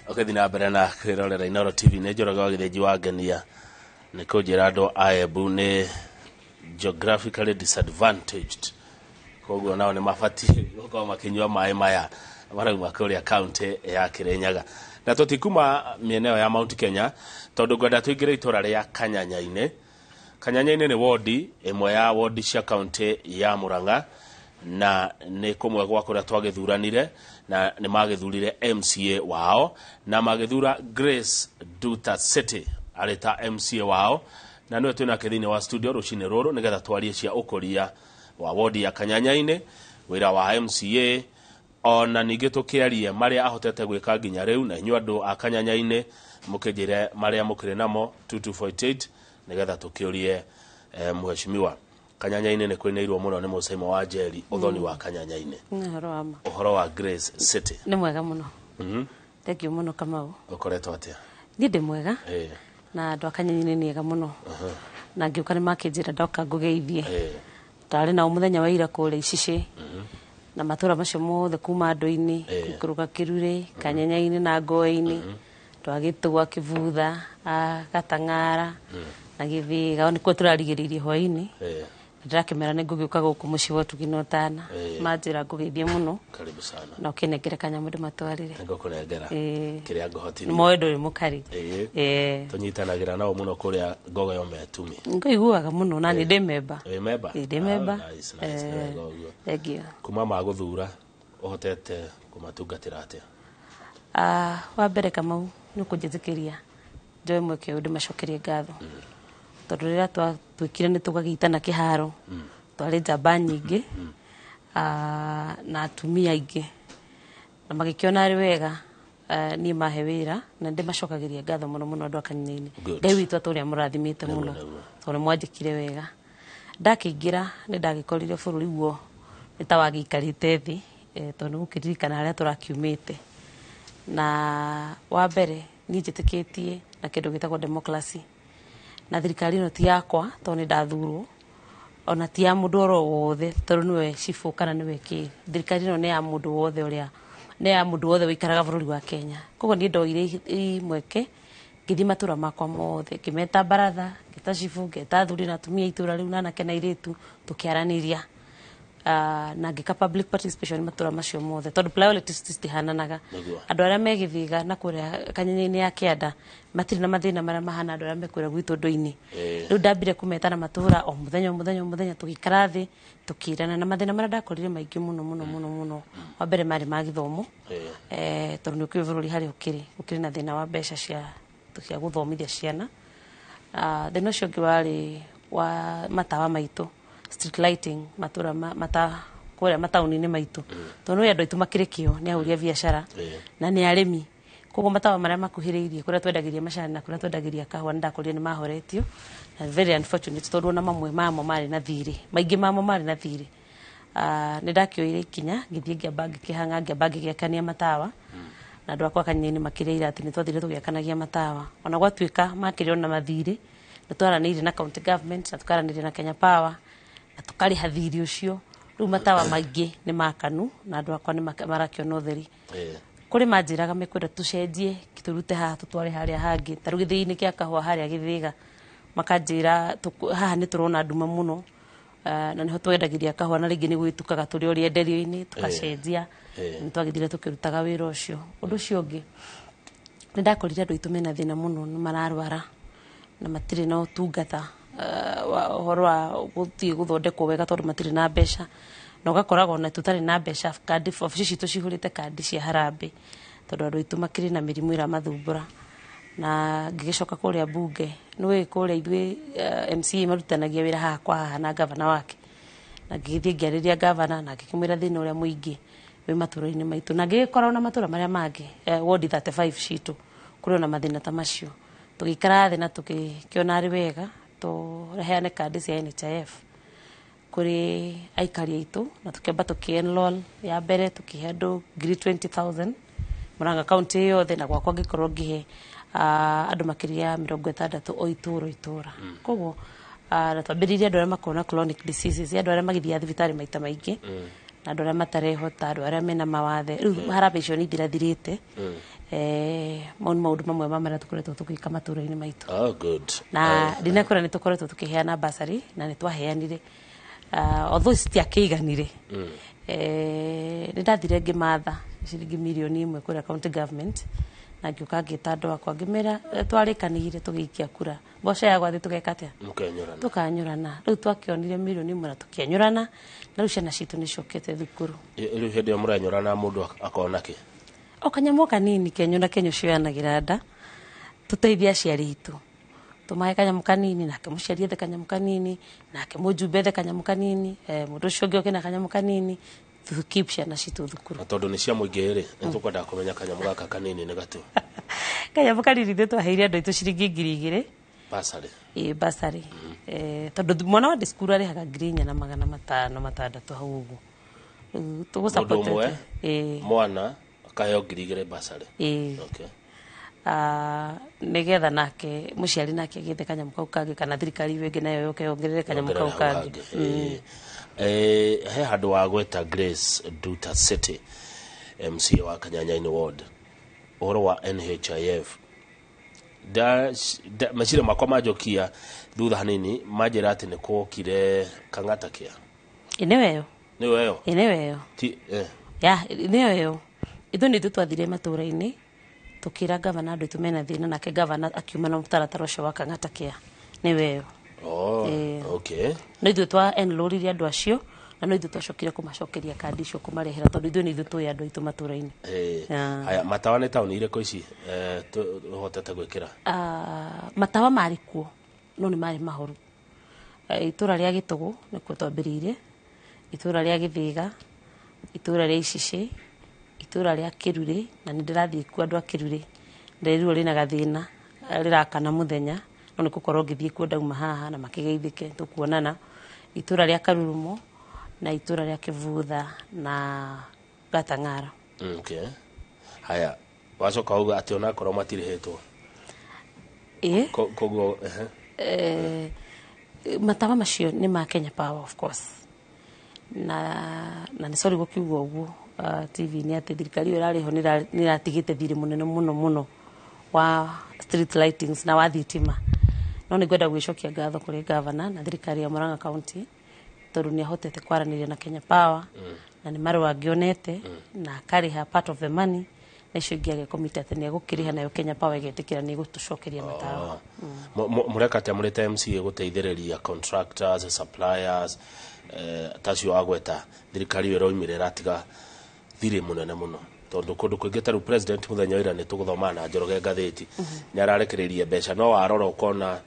Okethina mbere na kwirorera Inooro TV ne Njoroge Githinji wa ngenia ni kunjira andu Aembu ni geographically disadvantaged, koguo nao ni mabati gukorwo makinyua mai maya marauma kuria county ya Kirinyaga, na tutikuma mieneo ya Mount Kenya tondu ngwenda tuingire itura ria Kanyanyaine. Kanyanyaine ni wodi imwe ya wodi cia county ya Murang'a, na ni kumwe gwa kuria twagithuranire na ni magithurire MCA wao na magithura Grace Duta City arita MCA wao, na niwe twina kithini wa studio rucine ruru nigetha twarie cia ukuria wa wodi ya Kanyanyaine, wira wa MCA ona ningi tukiarie maria ahotete gwika nginya riu, na inyu andu a Kanyanyaine mukijire maria mukire namo 2248 nigetha tukiurie mheshimiwa. Kanyanyaine ni kwinairwo muno ni Musaimo wa Njeri uthoni wa Kanyanyaine. Uhoro wa Grace City ni mwega muno. Thank you muno Kamau. Ukoretwo atia? Ni ndi mwega. Na andu a Kanyanyaine ni ega muno. Na ngiuka ni makinjira ndoka ngugeithie. Tari na umuthenya wa ira kule Icici. Na matura macio mothe kuma andu-ini kuruga Kirure, Kanyanyaine na Ngoe-ini. Twagitua Kivutha, Gatang'ara na Githiga, ni kwa turarigiririe hwaini. Ndirakimera ni ngugiuka guku muci wa Tugino Tana. Manjira ngugeithie muno. Karibu sana. Na ukinengere kanyamu ndimatwarire. Ngukunengera kiria nguhotire. Ni moyo nduri mukari. Tunyitanagira nao muno kuria Ngogo yo Metumi. Nguiguaga muno na ni ndi member. Member? Ndi member. Nice. Thank you. Kuma maguthura uhotete kumatungatira atia? Wa mbere Kamau ni kunjithikiria njoe mweke undu macokerie ngatho tondu rira twikire ni tugagitana kiharo twari njamba nyingi na atumia aingi na magikiona ari wega ni mahe wira na ndi macokagiria ngatho muno muno andu a Kanyanyaine. Ngai witu aturia murathimite muno tondu mwanjikire wega. Ndakiingira ni ndagikorire bururi guo ni tawagikarite thi tondu gukiririkana haria turakiumite. Na wa mbere ni njitikitie na kindu gitagwo democracy, na thirikari no ti yakwa tondu ni ndathurwo, ona ti ya mundu oro wothe tondu niwe cifu kana niwe ki. Thirikari no ni ya mundu wothe uria ni ya mundu wothe wikaraga bururi wa Kenya. Koguo ni ndoire mweke ngithi matura makwa mothe ngimeta baratha, ngita cifu, ngeta athuri na atumia itura riu na anake na airitu tukiaraniria na ngika public participation matura macio mothe tondu priorities tihananaga. Andu aria me Githiga na kuria Kanyanyaine ya Kianda matiri na mathina maria mahana andu aria me kuria gwitu ndu-ini. Riu ndambire kumetana matura o muthenya tugikara thi tukirana, na mathina maria ndakorire maingi muno. Wa mbere mari ma githomo tondu ni ukiwe bururi hari ukiri na thina wa mbeca cia guthomithia ciana. Thina ucio ungi wari wa matawa maitu, street lighting, matura mata kuria matauni-ini maitu tondu andu aitu makirikio ni ahuria biashara na ni arimi. Koguo matawa maria makuhiriirie kuria twendagiria macani na kuria twendagiria kahua ndakorire ni mahoretio, na very unfortunate tondu na mamwe mamo mari na thiri, maingi mamo mari na thiri. Ni ndakioire ikinya ngithie ngiamba ngikihanga ngiamba ngigiakania matawa na andu akwa Kanyanyaine makirira ati ni twathire tugiakanagia matawa, ona gwatuika makirio na mathiri na twaranire na county government na tukaranire na Kenya Power na tukari hathiri ucio. Riu matawa maingi ni makanu na andu akwa ni marakiona utheri. Kuri manjiraga mekwenda tucenjie kiturute haha tutware haria hangi taru Githii-ini kia kahua haria Githiga, makanjira haha ni turona nduma muno na niho twendagiria kahua na ringi ni gwitukaga turi ori enderio-ini tukacenjia ni twagithire tukirutaga wira ucio. Undu ucio ungi ni ndakorire andu aitu mena thina muno, ni mararwara na matiri na utungata uhoro wa guthii guthondekwo wega tondu matiri na mbeca, na ugakoraga ona tutari na mbeca kandi ofici citu cihurite kandi cia harambe tondu andu aitu makiri na mirimu ira mathumbura. Na ngigicoka kuria bunge niwe kuria ithui MCA marutanagia wira haha kwa haha na gavana wake, na ngigithie ngiariria gavana na ngikimwira thina uria muingi wi matura-ini maitu, na ngigikora ona matura maria mangi ward 35 citu kuri ona mathina ta macio. Tugikara thi na tukiona ari wega tureheane kandi cia NHIF kuri aikari aitu na tukiamba tukienroll ya mbere tukihe andu 20,000 Murang'a county yothe, na gwakwa ngikorwo ngihe andu makiria 60 o itura. Koguo na twambiririe andu aria makona chronic diseases, andu aria magithia thibitari maita maingi na andu aria matarehota, andu aria mena mawathe. Riu harambe icio ni ithirathirite maundu mamwe mamara tukoretwo tukika matũra-inĩ maitũ. Oh, good. Na ndinakora nĩ tũkoretwo tũkĩheana basari na nĩ twaheanire although citiakĩiganire. Nĩ ndathire ngĩmatha ciringi mirioni 1 kũrĩa county government na ngĩũka ngĩta andũ akwa ngĩmera twarĩkanĩire tũgĩikia kura mboco ya gwathi tũgeka atĩa tũkanyũrana rĩu twakĩonire mirioni 1 na tũkĩanyũrana na rĩu ciana citũ nĩ ciokete thukuru. Rĩu hĩndĩ ĩyo mũranyũrana mũndũ akona kĩ? O kanyamũ kanini kenyũra kenyo cioyanagĩra nda tũteithia aciari itũ tũmahe kanyamũ kanini nake mũciari ethe kanyamũ kanini nake mũjumbe ethe kanyamũ kanini mũndũ ũcio ũngĩ oke na kanyamũ kanini to keep ciana citũ thukuru. Na tondũ nĩ cia mũingĩ-rĩ nĩtũkwenda kũmenya kanyamũ gaka kanini nĩ gatũ. Kanyamũ kanini nĩ twaheire andũ aitũ ciringi 2,000 basari. Basari. Tondũ mwana wa cukuru arĩhaga 4,500 hau ũguo tũgũsapotete mwana akaheo 2,000 basari. Okay. Nigetha nake mũciari nake agĩethe kanyamũ kau kangĩ kana thirikari ĩngĩ nayo yoke yongerere kanyamũ kau kangĩ. He handũ wa gweta Grace Nduta City MCA wa Kanyanya-inĩ ward ũhoro wa NHIF meciria makwa majokia thutha hanini manjĩra atĩ nĩ kũokire kang'ata kĩa nĩyo ithuĩ nĩ twathire matũra-inĩ tukĩra gavana andũ aitũ mena thĩna nake gavana akiuma na mũtaratara ũcio wa kang'ata kĩa nĩyo. Okay. No ithuĩ twa enrollirie andũ acio na no ithuĩ twacokire kũmacokeria kandi icio kũmarehera tondũ ithuĩ nĩ ithuĩ tũĩ andũ aitũ matũra-inĩ. Haya, matawa nĩ taũni irĩkũ ici tũhotete gwĩkĩra? Matawa marĩ kuo no nĩ marĩ mahoru. Itũra rĩa Gĩtũgũ nĩkuo twambĩrĩirie, itũra rĩa Gĩthĩga, itũra rĩa Icicĩ, itũra rĩa Kĩrurĩ na nĩ ndĩrathiĩ kuo andũ a Kĩrurĩ ndĩrirwo rĩna gathĩna rĩrakana mũthenya no nĩ gũkorwo ngĩthiĩ kuo ndauma haha na makĩgeithĩke tũkuonana. Itũra rĩa Karurumo na itũra rĩa Kĩvutha na Gatang'ara. Okay. Haya, wacoka uga atĩ onakorwo matirĩhĩtwo koguo matawa macio nĩ ma Kenya Power of course na nĩ sorry gũkiuga ũguo TV-inĩ atĩ thirikari ĩyo ĩrarĩho nĩ ĩratigĩte thirĩ mũnene mũno wa street lightings na wa thitima. No nĩ ngwenda gwĩcokia ngatho kũrĩ gavana na thirikari ya Murang'a County tondũ nĩ ahotete kwaranĩria na Kenya Power na nĩ marũa angĩonete na akarĩha part of the money na icio ingĩ agĩkomita atĩ nĩ egũkĩrĩha nayo Kenya Power ĩgetĩkĩra nĩ ĩgũtũcokeria matawa. Mũreka atĩ mũrĩte MCA gũteithĩrĩria contractors, suppliers tacio wagweta thirikari ĩyo ĩroimire ĩratiga thirĩ mũnene mũno tondũ kũndũ kũingĩ tarũ president mũthenya ĩra nĩ tũgũthoma na Njoroge ngathĩti nĩ ararekereria mbeca no warora ũkona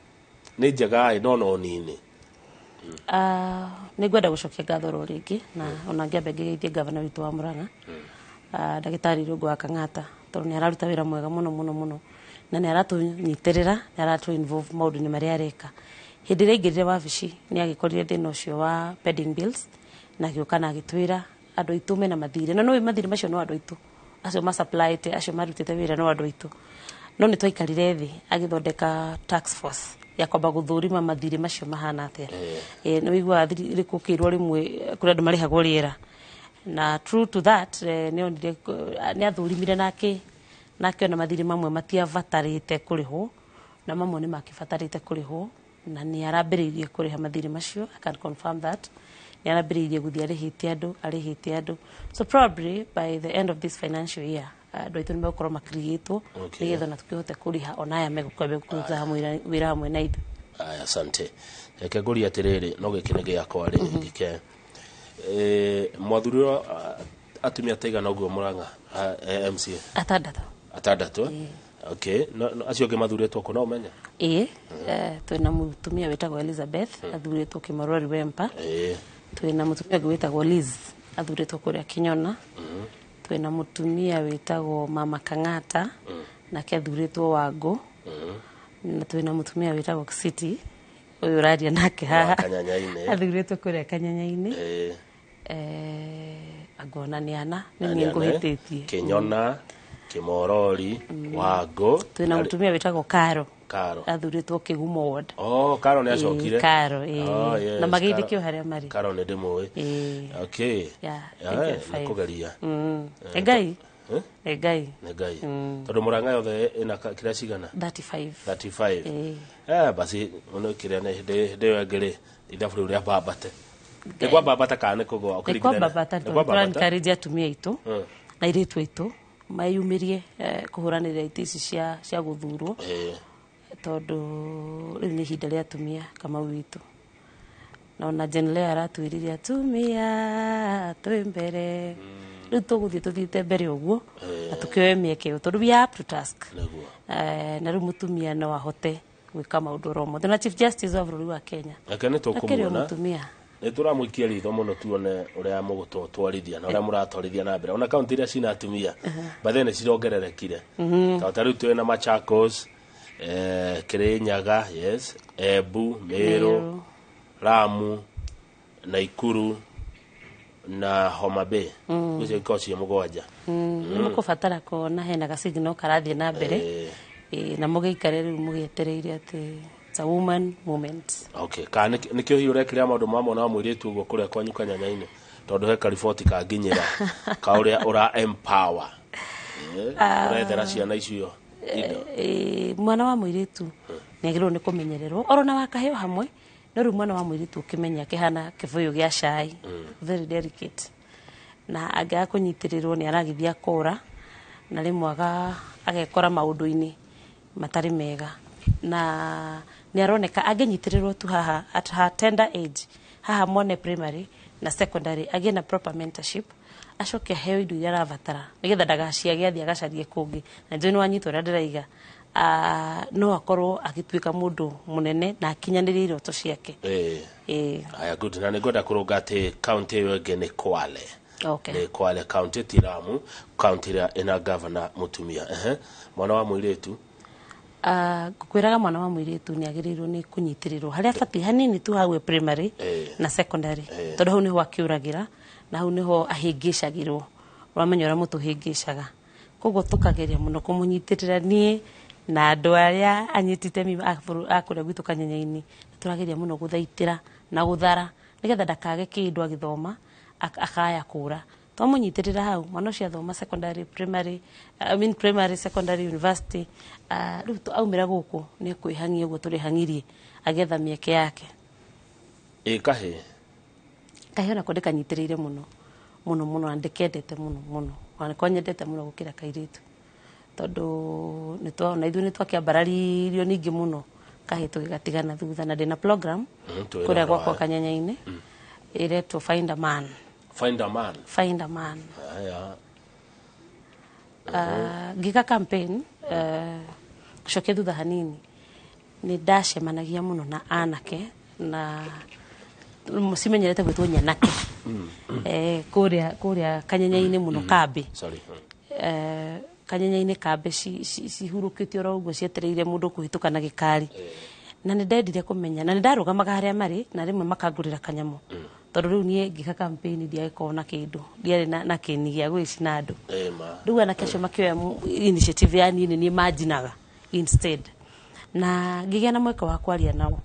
nĩ njega no nini. Nĩ ngwenda gũcokia ngatho rĩngĩ na ona ngĩambe ngĩgeithie gavana witũ wa Murang'a ndagĩtarĩ Irũngũ wa Kang'ata tondũ nĩ araruta wĩra mwega mũno na nĩ aratũnyitĩrĩra nĩ aratũ involve maũndũ-inĩ marĩa areka. Hĩndĩ ĩrĩa aingĩrire wabici nĩ agĩkorire thĩna ũcio wa pending bills na agĩũka na agĩtwĩra andũ aitũ mena mathirĩ na no mathirĩ macio no andũ aitũ acio ma supplyte acio marutĩte wĩra no andũ aitũ no nĩ twaikarire thĩ agĩthondeka task force ya kwamba gũthũrima mathirĩ macio mahana atĩa. Nĩ wĩiguaga gũkĩrwo rĩmwe kũrĩ andũ marĩhagwo rĩera na true to that nĩ athũrimire nake ona mathirĩ mamwe matiabatarĩte kũrĩhwo na mamwe nĩ makĩbatarĩte kũrĩhwo na nĩ arambĩrĩirie kũrĩha mathirĩ macio. I can confirm that nĩ arambĩrĩirie gũthiĩ arĩhĩte andũ so probably by the end of this financial year andũ aitũ nĩ megũkorwo makirigĩtwo nĩgetha na tũkĩhote kũrĩha ona aya megũkorwo kũruta wĩra hamwe na ithuĩ. Asante. Reke ngũrie atĩrĩrĩ no gĩkĩ nĩ gĩakwa rĩngĩ mwathuri atumia taigana ũguo Murang'a MCA? 6. Okay. Acio angĩ mathurĩtwo kũ no ũmenya? Twĩna mũtumia wĩtagwo Elizabeth athurĩtwo Kĩmarũri Wempa. Twĩna mũtumia ũngĩ wĩtagwo Liz athurĩtwo kũrĩa Kinyona. Twĩna mũtumia wĩtagwo Mama Kang'ata nake athurĩtwo Wangũ. Na twĩna mũtumia wĩtagwo City ũyũ ũraria nake haha athurĩtwo kũrĩa Kanyanya-inĩ. Angona nĩ ana nĩ niĩ ngũhĩtĩtie Kinyona, Kĩmorori, Wangũ. Twĩna mũtumia wĩtagwo Karo athurĩtwo Kĩgumo ward. Karo nĩ acokire? Karo na magĩithĩkio harĩa marĩ. Karo nĩ ndĩmũĩ. Okay. Nĩ kũgeria. Ngai Ngai Ngai tondu Murang'a yothe ina kira cigana 35 basi ono kire na hinde ngiri ithabu riu ria Babate kwa Babata kana kugwa ukirigithana kwa Babata twan encourage atumia itu na iritu itu mayumirie kuhuranira itisi cia guthurwo tondu riu ni hinde ria atumia kama witu na ona Jenle aratwiririe atumia twi mbere riu tuthite mbere uguo na tukioe mieke tondu we up to task na riu mutumia no ahote gwika maundu romothe na Chief Justice wa bũrũri wa Kenya akene tukumuna nituramuikia ritho muno tuone uria mugutwarithia na uria muratwarithia na mbere ona kaunti iria cina atumia bathene cirongererekire ta riu twina Machakos Kirinyaga yes Embu Meru Lamu Nakuru na Homa Bay gucio ikoci mugwanja mukubatara kuona hena gasigno karathie na mbere na mugeikare riu mugietereire ati it's a woman moment kana nikio hiyo rekira maundu mamwe na mwiritu ugo kuria kwanyu Kanyanyaine tondu he kariboti kanginyira ka uria ura empower urethera ciana icio mwana wa mwiritu negirwo ni kumenyererwo orona wakaheo hamwe no riu mwana wa mwiritu ukimenya kihana kivuyo gia cai very delicate na aga kunyitirirwo ni aragithia kora na rimwaga agekora maundu-ini matari mega na ni aroneka agenyitirirwo tu haha at her tender age haha mone primary na secondary again a proper mentorship acoke heo indo iria arabatara nigetha ndagaciage athia agacarie kungi na njoni wanyitwo ria ndiraiga no akorwo agituika mundu munene na akinyaniririe iroto ciake aya good na nigoda kurunga ati county yo ngene Kwale ni Kwale county Tiramu county ina governor mutumia mwana wa mwiritu gukwiraga mwana wa mwiritu ni agirirwo ni kunyitirirwo haria fati hanini tu hawe primary na secondary tondu hau niho akiuragira na hau niho ahingicagirwo wamenyora mutu hingicaga koguo tukageria muno kumunyitirira nie na andu aria anyitite mi akuria gwitu Kanyanyaini turageria muno guthaitira na guthara nigetha ndakage kindu agithoma akaya kura twamunyitirira hau mwana cia thoma secondary primary primary secondary university riu aumira guku ni kwihangia uguo turi hangirie agetha mieke yake kahe ona kondeka nyitiriire muno andikendete muno wana konyendete muno gukira kairitu tondu nitwa ithu nitwakiambararirio ningi muno kahe tugigatigana thutha na ndina program kuria gwakwa Kanyanyaini iretwo Find a Man giga campaign coke thutha hanini ni ndacemanagia muno na anake na musimenyerete gwitwo nyanake kuria Kanyanyaini muno kambi Kanyanyaini kambi cihurukitio ro uguo cietereire mundu kuhituka na gikari na ni ndendire kumenya na ni ndarugamaga haria mari na rimwe makangurira kanyamu tondu riu nie ngika campaign ndiaikona kindu ndiari na kini gia gwicina andu riu ana kesho makioya initiative ya ni imaginaga instead na ngigia na mweka wa kwaria nao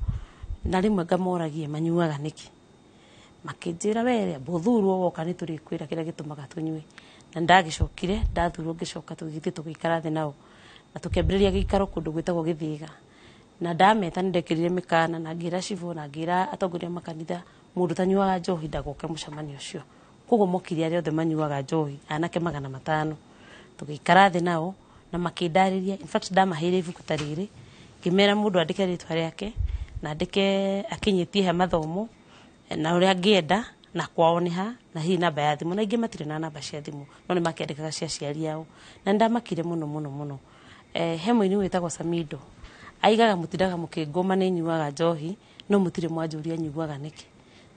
na rimwe ngamoragie manyuaga niki makinjira were buthurwo woka ni turi kwira kira gitumaga tunywe na ndagicokire ndathurwo ngicoka tugithie tugikara thi nao na tukembiriria gikaro kundu gwitagwo Githiga na ndameta ndekirire mikana na ngira civu na ngira atongoria makanitha mundu tanyuaga njohi ndagoke mucamanio ucio koguo mokiri aria othe manyuaga njohi anake 500 tugikara thi nao na makindariria in fact ndamahire ibuku tariri kimera mundu andike ritwa riake na andike akinyitie he mathomo na uria ngienda na kwao ni ha na hi namba ya thimu na ingi matire na namba cia thimu no ni makiandikaga cia ciari yao na ndamakire muno he muini witagwo Samido aigaga mutindaga mukingoma ni nyuaga njohi no mutire mwanjuria nyuaga niki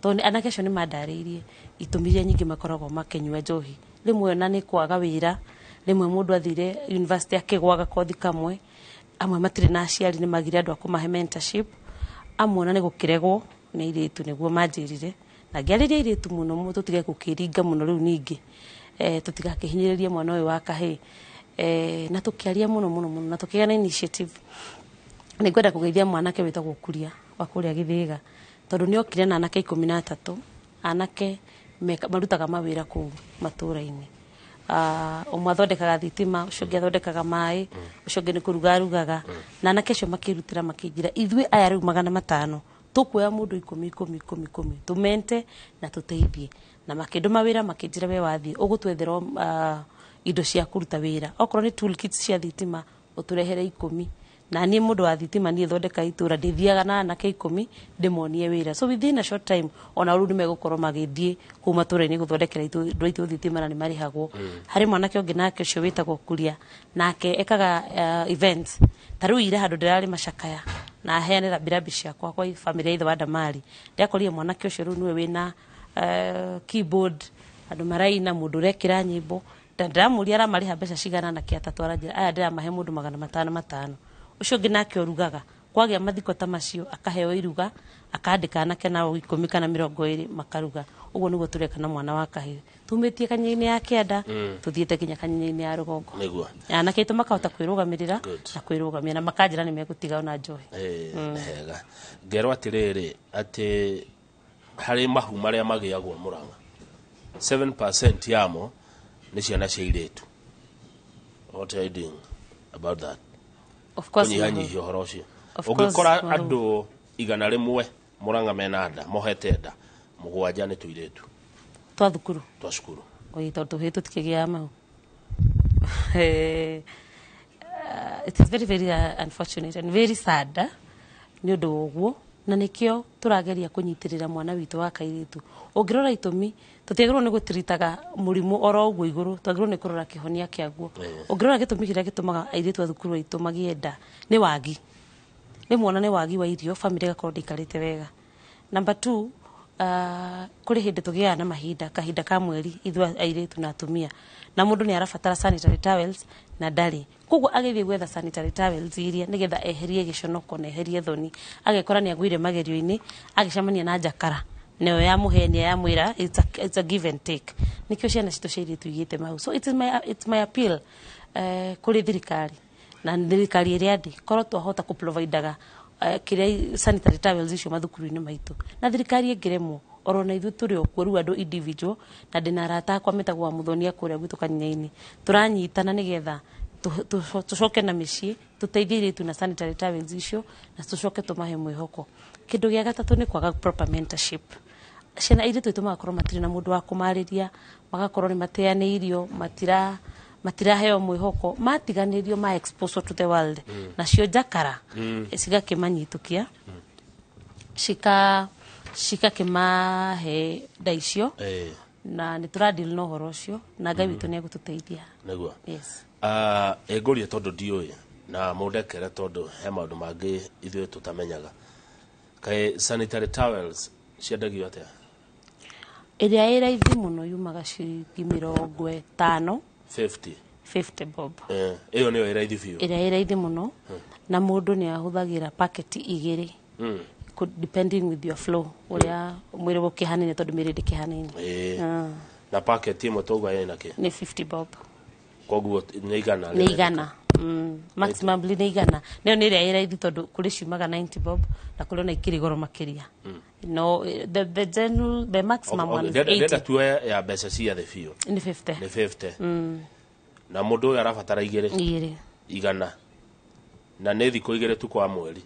toni anake cio ni mandaririe itumiria nyingi makoragwo makenyua njohi rimwe na ni kwaga wira rimwe mundu athire university akigwaga kothi kamwe amwe matire na aciari ni magire andu akumahe mentorship amwe na ni gukiregwo ni iritu niguo manjirire na ngiariria iritu muno mutu tige gukiringa muno riu ningi tutigakihinyiririe mwana uyu wa kahe na tukiaria muno na tukiga na initiative ni gwenda kugeithia mwanake witagwo Kuria wa kuria Githiga tondu ni okire na anake 13 anake marutaga mawira ku matura-ini umwe athondekaga thitima ucio ngi athondekaga mai ucio ngi ni kuruga rugaga na anake acio makirutira makinjira ithui aya riu 500 tukuoya mundu 10 tumente na tuteithie na makindu mawira makinjira we wathie ugutwethera indo cia kuruta wira okorwo ni toolkits cia thitima uturehere 10 na nie mundu wa thitima nie thondeka itura ndithiaga na anake 10 ndimonie wira so within a short time ona uru ni megukorwo magithie kuma tura-ini guthondekera itu thitima na ni marihagwo hari mwanake ungi nake ucio witagwo kuria nake ekaga events taru ire handu ndirari macakaya na heanira birabi ciakwa kwa family ithe wa Damari ndiakorire mwanake ucio ru niwe wina keyboard andu maraina mundu rekira nyimbo ndamuria ara mariha mbeca cigana na kiatatu aranjira aya ndiramahe mundu 500 ucio ngi nake orugaga kwagia mathiko ta macio akaheo iruga akandika anake na 10 kana 20 makaruga uguo niguo tureka na mwana wa kahii tumitie kanyi-ini ya kianda tuthiete kinya kanyi-ini ya rugongo niguo anake tu makahota kwirugamirira na kwirugamia na makanjira ni megutiga ona njohi hega ngero atiriri ati hari mahu maria magiagwo Murang'a 7% yamo ni ciana cia iritu. What are you doing about that? Of course kunyihanyihi uhoro ucio ugikora andu 100 Murang'a mena nda mohete nda 7 ni tuiretu twa thukuru oi tondu hitu tikigia mau it is very very unfortunate and very sad ni undu uguo na nikio turageria kunyitirira mwana witu wa kairitu ungirora itumi tutiagirwo ni gutiritaga murimu oro uguo iguru twagirwo ni kurora kihonia kiaguo ungirora gitumi kiria gitumaga airitu a thukuru itu magienda ni wagi ni mwana ni wagi wa irio family gakorwo ndikarite wega number 2 kuri hindi tugia na kahinda ka mweri ithwa airitu na atumia na mundu ni arabatara sanitary towels na ndari kuguo agithie gwetha sanitary towels iria nigetha eherie giconoko na eherie thoni agekora ni agwire magerio-ini agicamania na njakara neo ya muhenia ya mwira it's a give and take nikio ciana citu ciiri tuigite mau so it's my appeal kuri thirikari na thirikari iria ndi korwo twahota ku provideaga kiria sanitary towels icio mathukuru-ini maitu na thirikari ingiremwo orona ithu turi okuru andu individual na dinarata kwa metagwa muthonia kuria gwitu kanyaini turanyitana nigetha tucoke na micii tuteithie tu na sanitary towels icio na tucoke tumahe mwihoko kindu gia gatatu ni kwaga proper mentorship ciana iri tu magakorwo matiri na mundu wa kumariria magakorwo ni mateaneirio matiraheo mwihoko matiganirio ma exposure to the world na cio njakara cigakimanyitukia shika kimahe ndaicio na ni turadil no horo cio na Ngai witu ni agututeithia niguo yes egorie tondu ndiui na mundekere tondu he maundu mangi ithuĩ tutamenyaga kai sanitary towels ciendagio atia iria iraithi muno yumaga ciringi 50 50 bob iyo niyo iraithi biũ iria iraithi muno na mundu ni ahuthagira packet 2 depending with your flow uria mwiri gukihanine tondu miri ndikihanine na packet imwe togwa ina ki ni 50 bob koguo ni igana maximum bleed ni igana nio ni iria iraithi tondu kuri ciumaga 90 bob na kuri na ikiri goro makiria no the maximum one is 80 data tu ya mbeca cia the biũ ni 50 na mundu uyu arabatara igana na ni thikũ 2 tu kwa mweri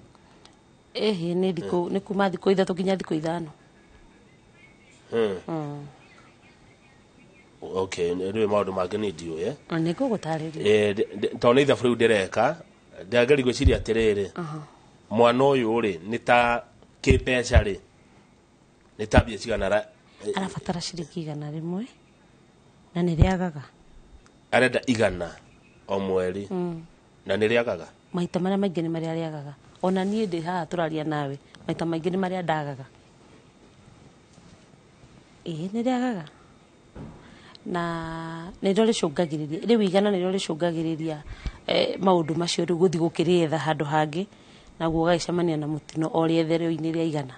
ni thikũ ni kuma thikũ 3 nginya thikũ 5 okay ni maundu mangi ni ndiũ ni gugutariria tondũ ithabu rĩu ndireka ndageri gwiciria atiriri mwana uyu ri ni ta kĩmbeca ri ni ta mbia cigana arabatara ciringi 100 na ni riagaga arenda igana o mweri na ni riagaga maita maria maingi ni maria riagaga ona nie ndi haha turaria nawe maita maingi ni maria ndagaga ni riagaga na niro ricungagiriria riu igana niro ricungagiriria maundu macio riu guthi gukirietha handu hangi na guo gaicamania na mutino o riethereo-ini ria igana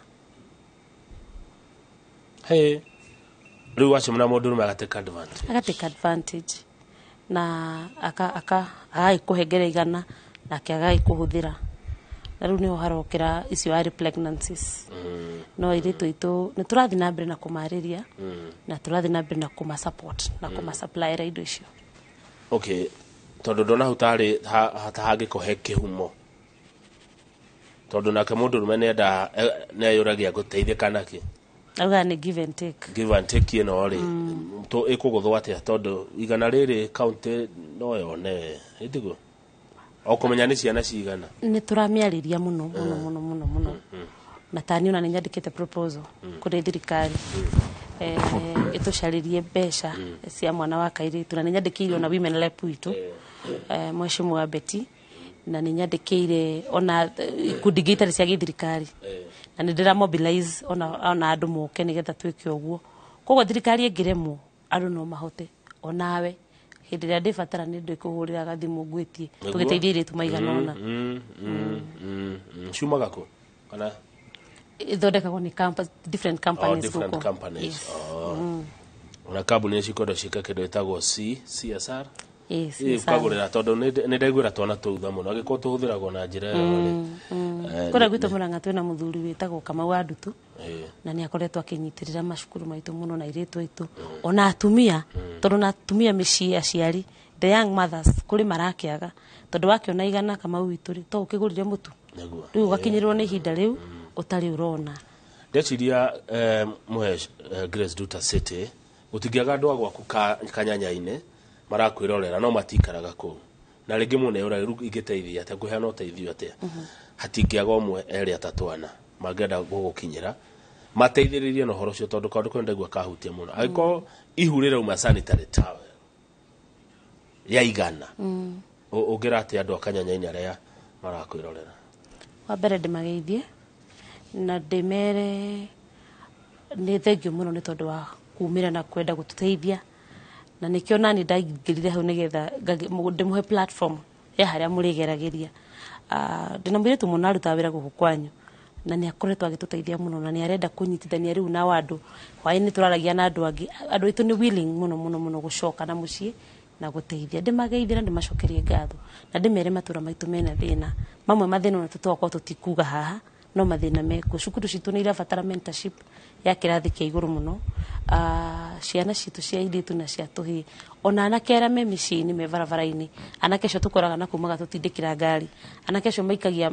riu wacemana mundu ni agateka advantage na agaikuhengera igana nake agaikuhuthira na rĩu nĩho harokĩra icio early pregnancies no airĩtu aitũ nĩ tũrathiĩ na mbere na kũmarĩria na tũrathiĩ na mbere na kũmasupport na kũmasuppliera indo icio. Okay, tondũ ndona hau tarĩ hangĩkohe kĩhumo tondũ nake mũndũ rũme nĩeyũragia gũteithĩka nakĩ auga nĩ give and take. Give and take ĩno rĩ ĩkũgũthwo atĩa tondũ igana rĩrĩ kaunti no yone ĩtiguo okũmenya nĩ ciana cigana. Nĩ tũramĩarĩria mũno na tani ona nĩ nyandĩkĩte proposal kũrĩ thirikari ĩtũcarĩrie mbeca cia mwana wa kairĩtu na nĩ nyandĩkĩire ona women rep witũ Mheshimiwa Betty na nĩ nyandĩkĩire ona ikundi ingĩ itarĩ cia gĩthirikari na nĩ ndĩra mobilize ona andũ moke nĩgetha twĩke ũguo. Koguo thirikari ĩngĩremwo andũ no mahote onawe hĩndĩ ĩrĩa ndĩbatara nĩ ndĩkũhũrĩra gathimũ ngwĩtie tũgĩteithia airĩtu maigana ũna. Ciumaga kũ kana ithondekagwo nĩ different companies gũkũ. Ona kambuni nĩ cikwenda ciĩka kĩndũ gĩtagwo CSR ukagũrĩra tondũ nĩ ndaiguĩra twana tũutha mũno agĩkorwo tũhũthĩragwo na njĩra ĩyo. Kũrĩa gwitũ Mũrang'a twĩna mũthuri wĩtagwo Kamau Andutu na nĩ akoretwo akĩnyitĩrĩra macukuru maitũ mũno na airĩtu aitũ ona atumia tondũ na atumia mĩciĩ aciari the young mothers kũrĩ marakĩaga tondũ wakĩona igana Kamau witũ rĩ to ũkĩgũrire mũtu rĩu ũgakinyĩrĩrwo nĩ ihinda rĩu ũtarĩ ũrona. Ndeciria Grace Duta City gũtingĩaga andũ a gwaku Kanyanya-inĩ marakwĩrorera no matikaraga kũu na rĩngĩ mũno nĩũra rĩu ingĩteithia atĩa ngũheana ũteithio atĩa hatingĩaga ũmwe erĩ atatũ ana mangĩenda gũgũkinyĩra mateithĩrĩrie na ũhoro ũcio tondũ kaũndũ kau ndaigua kahutia mũno angĩkorwo ihu rĩrauma sanitary towel ya igana ũngĩra atĩ andũ a Kanyanya-inĩ arĩa marakwĩrorera. Wa mbere ndĩmageithie na ndĩmere nĩ thengio mũno nĩ tondũ wa kumĩra na kwenda gũtũteithia na nĩkĩo nani ndaingĩrire hau nĩgetha ndĩmũhe platform ya harĩa mũrĩgeragĩria. Ndĩna mũirĩtu mũno arutaga wĩra gũkũ kwanyu na nĩ akoretwo agĩtũteithia mũno na nĩ arenda kũnyitithania rĩu nao andũ hwaĩ nĩ tũraragia na andũ angĩ andũ aitũ nĩ willing mũno gũcoka na mũciĩ na gũteithia. Ndĩmageithie na ndĩmacokerie ngatho na ndĩmere matũra maitũ mena thĩna mamwe mathĩna ona tũtokorwo tũtikuga haha no mathĩna mekuo. Cukuru citũ nĩ irabatara mentorship ya kĩrathi kĩa igũrũ mũno. Ciana citũ cia airĩtu na cia tũhĩĩ ona anake arĩa me mĩciĩ-inĩ me barabara-inĩ anake acio tũkoraga na kuumaga tũtindĩkĩra ngari anake acio maikagia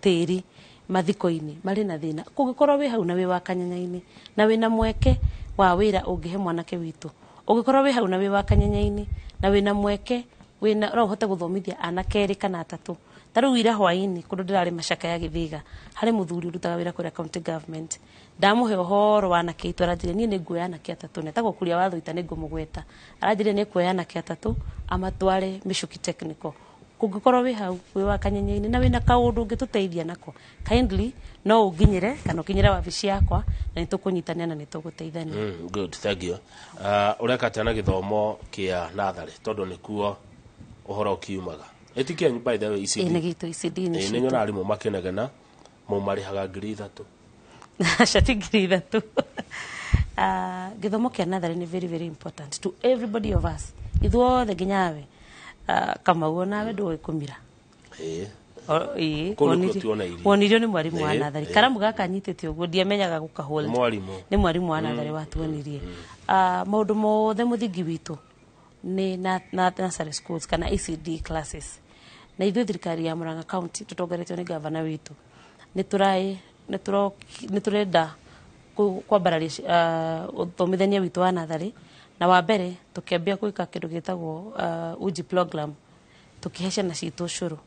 tĩĩri mathiko-inĩ marĩ na thĩna. Kũngĩkorwo wĩ hau na wĩ wa Kanyanya-inĩ na wĩ na mweke wa wĩra ũngĩhe mwanake witũ ũngĩkorwo wĩ hau na wĩ wa Kanyanya-inĩ na wĩ na mweke no ũhote gũthomithia anake erĩ kana atatũ. Ta rĩu ira hwaĩ-inĩ kũndũ ndĩrarĩ Macaka ya Gĩthĩga harĩ mũthuri ũrutaga wĩra kũrĩa county government ndamũhe ũhoro wa anake aitũ aranjĩrire niĩ nĩ nguoya anake atatũ netagwo Kuria wa Thũita nĩ ngũmũgweta aranjĩrire nĩ kuoya anake atatũ amatware Mĩcuki technical. Kũngĩkorwo wĩ hau wĩ wa Kanyanya-inĩ na wĩna kaũndũ ũngĩtũteithia nako kindly no ũnginyĩre kana ũkinyĩre wabici yakwa na nĩ tũkũnyitania na nĩ tũgũteithania. Good, thank you. Ũreka atĩa na gĩthomo kĩa natharĩ tondũ nĩkuo ũhoro ũkiumaga ĩtikia by the way ECD nĩ gitũ ECD nĩ nyona arimũ makĩnegena marĩhaga 3,000 Shati 3,000 gĩthomo kĩa natharĩ nĩ very very important to everybody of us ithuothe nginyawe Kamau onawe ndũĩ kũmira wonirio nĩ mwarimũ wa natharĩ karamu gaka nyitĩte ũguo ndiamenyaga gũkahold nĩ mwarimũ wa natharĩ watuonirie maũndũ mothe mũthingi witũ nĩ nursery schools kana ECD classes na ithuĩ thirikari ya Mũrang'a County tũtongoretio nĩ gavana witũ nĩ tũrenda kwambararia ũthomithania witũ wa natharĩ na wa mbere tũkĩambia gwĩka kĩndũ gĩtagwo uji program tũkĩhe ciana citũ ũcũrũ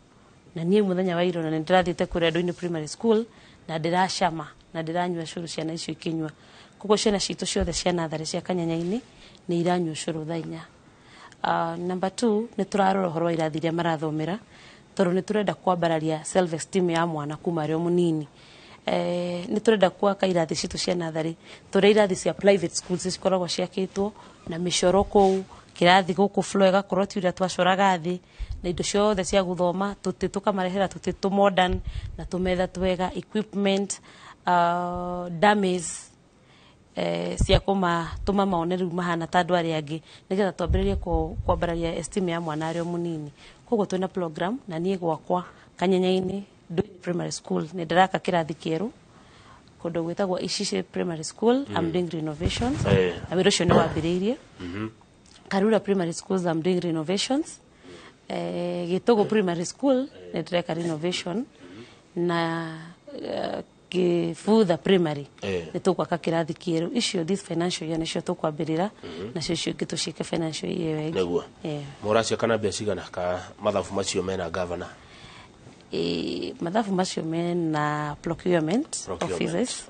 na niĩ mũthenya wa ira na nĩ ndĩrathiĩte kũrĩa Ndũinĩ primary school na ndĩracama na ndĩranyua ũcũrũ ciana icio ikĩnyua. Koguo ciana citũ ciothe cia natharĩ cia Kanyanya-inĩ nĩ iranyua ũcũrũ thaa 4. Number 2 nĩ tũrarora ũhoro wa irathi iria marathomera tondũ nĩ tũrenda kwambararia self esteem ya mwana kuma arĩ o mũnini. Nĩ tũrenda gwaka irathi citũ cia natharĩ tũrĩa irathi cia private schools cikoragwo ciakĩtwo na mĩcoro kũu kĩrathi gũkũ floor ĩgakorwo ti ũrĩa twacoraga thĩ na indo ciothe cia gũthoma tũkamarehera tũ modern na tũmetha twega equipment dummies cia kũmatũma maone rĩu mahana ta andũ arĩa angĩ nĩgetha twambĩrĩrie kwambararia esteem ya mwana arĩ o mũnini. Koguo twĩna program na niĩ gwakwa Kanyanya-inĩ primary school nä ndäraka kä rathi kä erå kå ndå gwä tagwo Ishishe primary school. I'm doing renovations na wä ra å cio nä wambä rä irie. Karura primary schools I'm doing renovations. Gätågå primary school nä ndäreka renovation na Kĩbutha primary nĩ tũgwaka kĩrathi kĩerũ. Icio this financial year nĩcio tũkwambĩrĩra nacio icio ingĩ tũciĩke financial year ĩyo ĩngĩ. Nĩguo mũracio kana mbia cigana ka mathabu macio mena governor? Mathabu macio mena procurement officers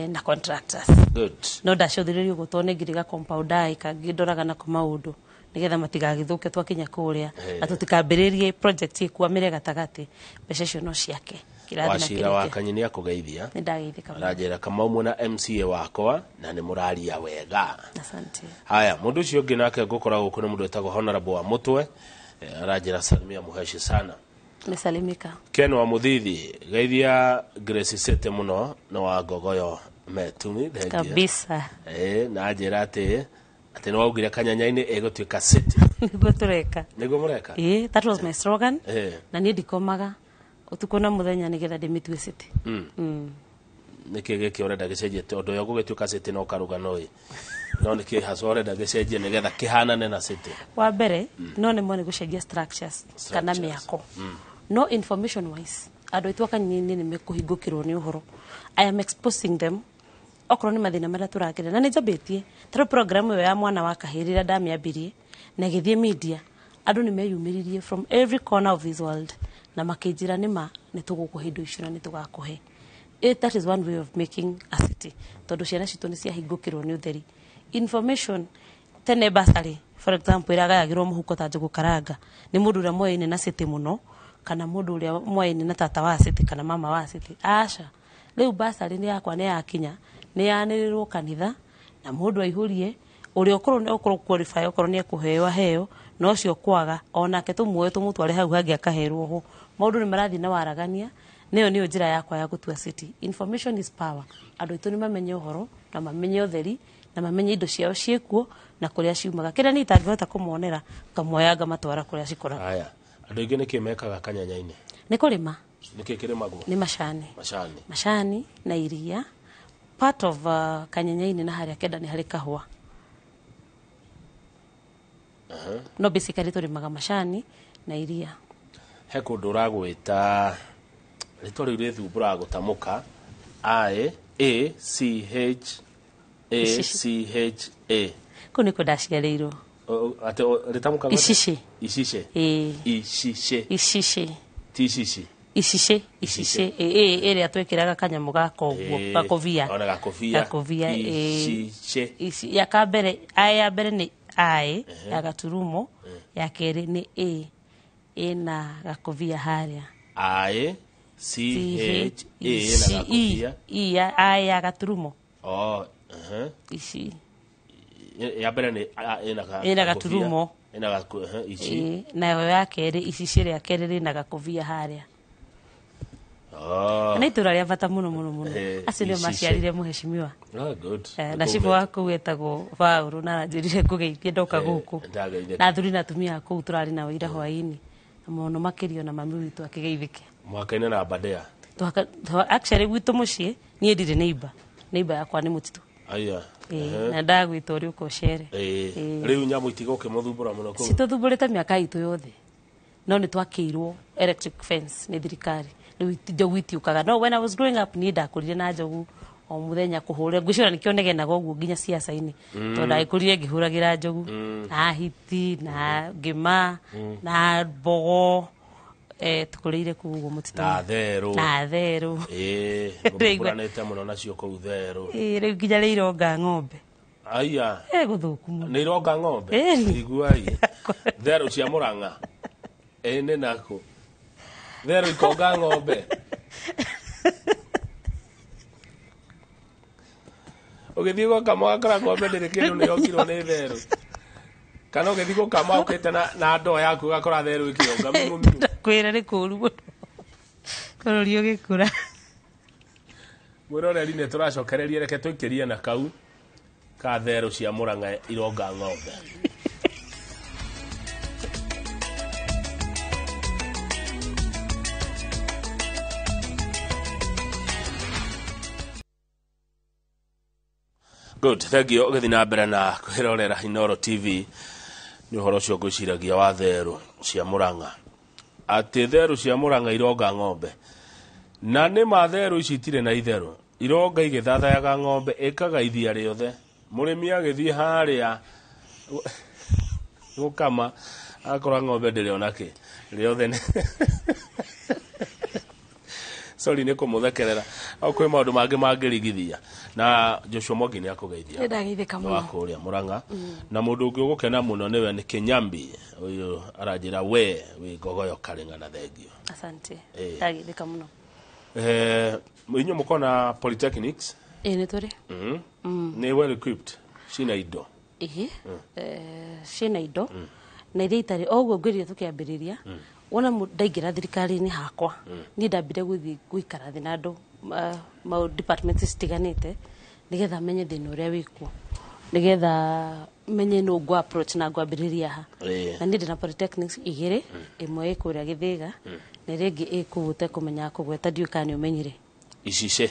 na contractors. Good. No ndacũthĩrĩrio ũguo tondũ nĩ ngiriga compounder ikangĩndoraga na maũndũ nigetha matigagĩthũke twakinya kũrĩa na tũtikambĩrĩrie project ĩkwamĩre gatagatĩ, mbeca icio no ciake. Wacira wa Kanyi akugeithia aranjira Kamau mwena MCA wakwa na nĩ mũraria wega. Asante. Haya, mũndũ ũcio ũngĩ nake ngũkoragwo kũrĩ mũndũ wĩtagwo Honorable wa Mutwe aranjira salimia muheshi sana. Mesalimika. Ken wa Muthithi geithia Grace Sete muno na wa Ngogoyo Metumi kabisa. Na njĩra atĩ nĩ waugire Kanyanyainĩ ĩgũtuĩka city. Nĩguo tũreka. Nĩguo mũreka? That was my slogan. Na niĩ ndikomaga utuko na muthenya nigetha ndimitue city. Niki giki urenda gicenjie tondu yo gugituka city no karuga noi no niki haso urenda gicenjie nigetha kihanane na city. Wa mbere no nĩ mone gucenjia structures kana mĩako. No information wise andu aitu Akanyinyi nĩ mekuhingukirwo nĩ uhoro. I am exposing them okorwo nĩ mathina marĩa tũragerera na nĩ njambĩtie tarũ program ĩyo ya mwana wa kahĩĩ rĩrĩa ndamĩambirie na gĩthiĩ media andu nĩ meyumĩririe from every corner of this world na makĩnjĩra nĩma nĩ tũgũkũhe indo icio na nĩ tũgakũhe. That is one way of making a city tondũ ciana citũ nĩ ciahingũkĩrwo nĩ ũtheri. Information tene basarĩ for example ĩragayagĩrwo mũhuko ta Njũgũ Karanga nĩ mũndũ ũrĩa moyaine na city mũno kana mũndũ ũrĩa moyaine na tata wa city kana mama wa city. Aca rĩu basarĩ nĩ yakwa nĩ yakinya nĩ yanĩrĩrwo kanitha na mũndũ aihũrie ũrĩa ũkorwo qualify okorwo nĩ ekũheo aheo no cio kwaga onake tũmuoe tũmũtware hau hangĩ akaherwo ho. Maũndũ nĩ marathiĩ na waragania nĩyo nĩyo njĩra yakwa ya gũtua city. Information is power. Andũ aitũ nĩ mamenye ũhoro na mamenye ũtheri na mamenye indo ciao ciĩkuo na kũrĩa ciumaga. Kĩrĩa niĩ itangĩhota kũmonera ngamuoya ngamatwara kũrĩa cikoragwo. Haya, andũ aingĩ nĩkĩ mekaga Kanyanyainĩ? Nĩ kũrĩma. Nĩkĩ kĩrĩmagwo? Nĩ macani. Macani na iria. Part of Kanyanyainĩ na harĩa kenda nĩ harĩ kahũa. No basically tũrĩmaga macani na iria. He kũndũ ũragwĩta rĩtwa rĩu rĩthumbũraga gũtamũka IACHA. Kũu nĩkuo ndaciarĩirwo. Rĩtamũkaga Ishishe. Ishishe. Ishishe. Ishishe. Ti Ishishe. Ishishe ĩrĩa twĩkĩraga kanyamũ gaka ũguo gakobia. Ona gakobia. Ishishe. Ya kambere ya mbere nĩ I ya gaturumo ya kerĩ nĩ A ina gakovia harĩa I C H A na gakovia I ya gaturumo ici ya mbere nĩ ina gaturumo ici nayo ya kerĩ ici cirĩa kerĩ na gakovia harĩa. Na itura rĩa bata mũno acio nĩo maciarire mũheshimiwa. Good. Na cibo wako wetagwo Paul na njĩrire kũgeithia ndoka gũkũ na athuri na atumia kũu tũrarĩ nao ira hwaĩ-inĩ na mũno makĩrio na mami witũ akĩgeithĩke mwaka-inĩ na Aberdare. Actually gwitũ mũciĩ niĩ ndirĩ neighbor yakwa nĩ mũtitũ. Aya. Na ndagwĩta ũrĩ ũka ũcere. Rĩu nyamũ itiga ũkĩmũthumbũra mũno kũu? Citũthumbũrĩte mĩaka itũ yothe no nĩ twakĩirwo electric fence nĩ thirikari. Njogu itiũkaga. No when I was growing up niĩ ndakũrire na njogu o muthenya kũhũra ngwĩciria nĩkĩo negenaga ũguo nginya ciaca-inĩ tondũ ndagĩkũrire ngĩhũragĩra njogu na hiti na ngĩma na mbogo tũkũrĩire kũu ũguo mũtitũ na therũ mũkũranĩte mũno nacio kũu therũ. Rĩu nginya nĩ ironga ng'ombe. Aya gũthũku mũno nĩ ironga ng'ombe iguai therũ cia Mũrang'a nĩ nakũ therũ ikonga ng'ombe. Ũgĩthiĩ gũkama ũgakora ng'ombe ndĩrĩ kĩndũ nĩ yokirwo nĩ therũ kana ũgĩthiĩ gũkama ũkĩte na ndoo yaku ũgakora therũ ĩkĩonga mĩmũ. Kwĩra nĩ kũũru mũno bũrũri ũgĩkũra. Mwĩroreri nĩ tũracokereria reke tũikĩrie na kau ka therũ cia Mũrang'a ironga ng'ombe. Good, thank you. Gethi na mbere na kwirorera Inooro TV ni uhoro cio ngwiciragia wa theru cia Murang'a. Ati theru cia Murang'a ironga ng'ombe. Na nĩ ma theru ici itire na itheru. Ironga igithathayaga ng'ombe ikaga ithia riothe. Murimi agithie haria gukama akora ng'ombe ndire onake riothe. Sorry nĩ kũmũthekerera au kwĩ maũndũ mangĩ mangĩrigithia na Joshua Mwangi nĩ akũgeithia ndageithĩka mũno wakũrĩa Murang'a na mũndũ ũngĩ ũgũkena mũno nĩwe nĩ Kĩnyambi ũyũ aranjĩra we wĩ Ngogoyo Karĩng'a na thengio. Asante ndageithĩka mũno. Inyuĩ mũkona polytechnics nĩ tũrĩ nĩ well equipped cina indo cina indo na iria itarĩ o ũguo ngwĩrire tũkĩambĩrĩria wona ndaingĩra thirikari-inĩ hakwa niĩ ndambire gũthiĩ gũikara thĩ na andũ ma departments citiganĩte nĩgetha menye thĩna ũrĩa wĩkuo nĩgetha menye no ngũ approach na ngwambĩrĩria ha na niĩ ndĩna polytechnics igĩrĩ ĩmwe ĩkũrĩa Gĩthĩga na ĩrĩa ĩngĩ ĩkũu ũtekũmenya kũgweta ndiũĩ kana nĩ ũmenyire icice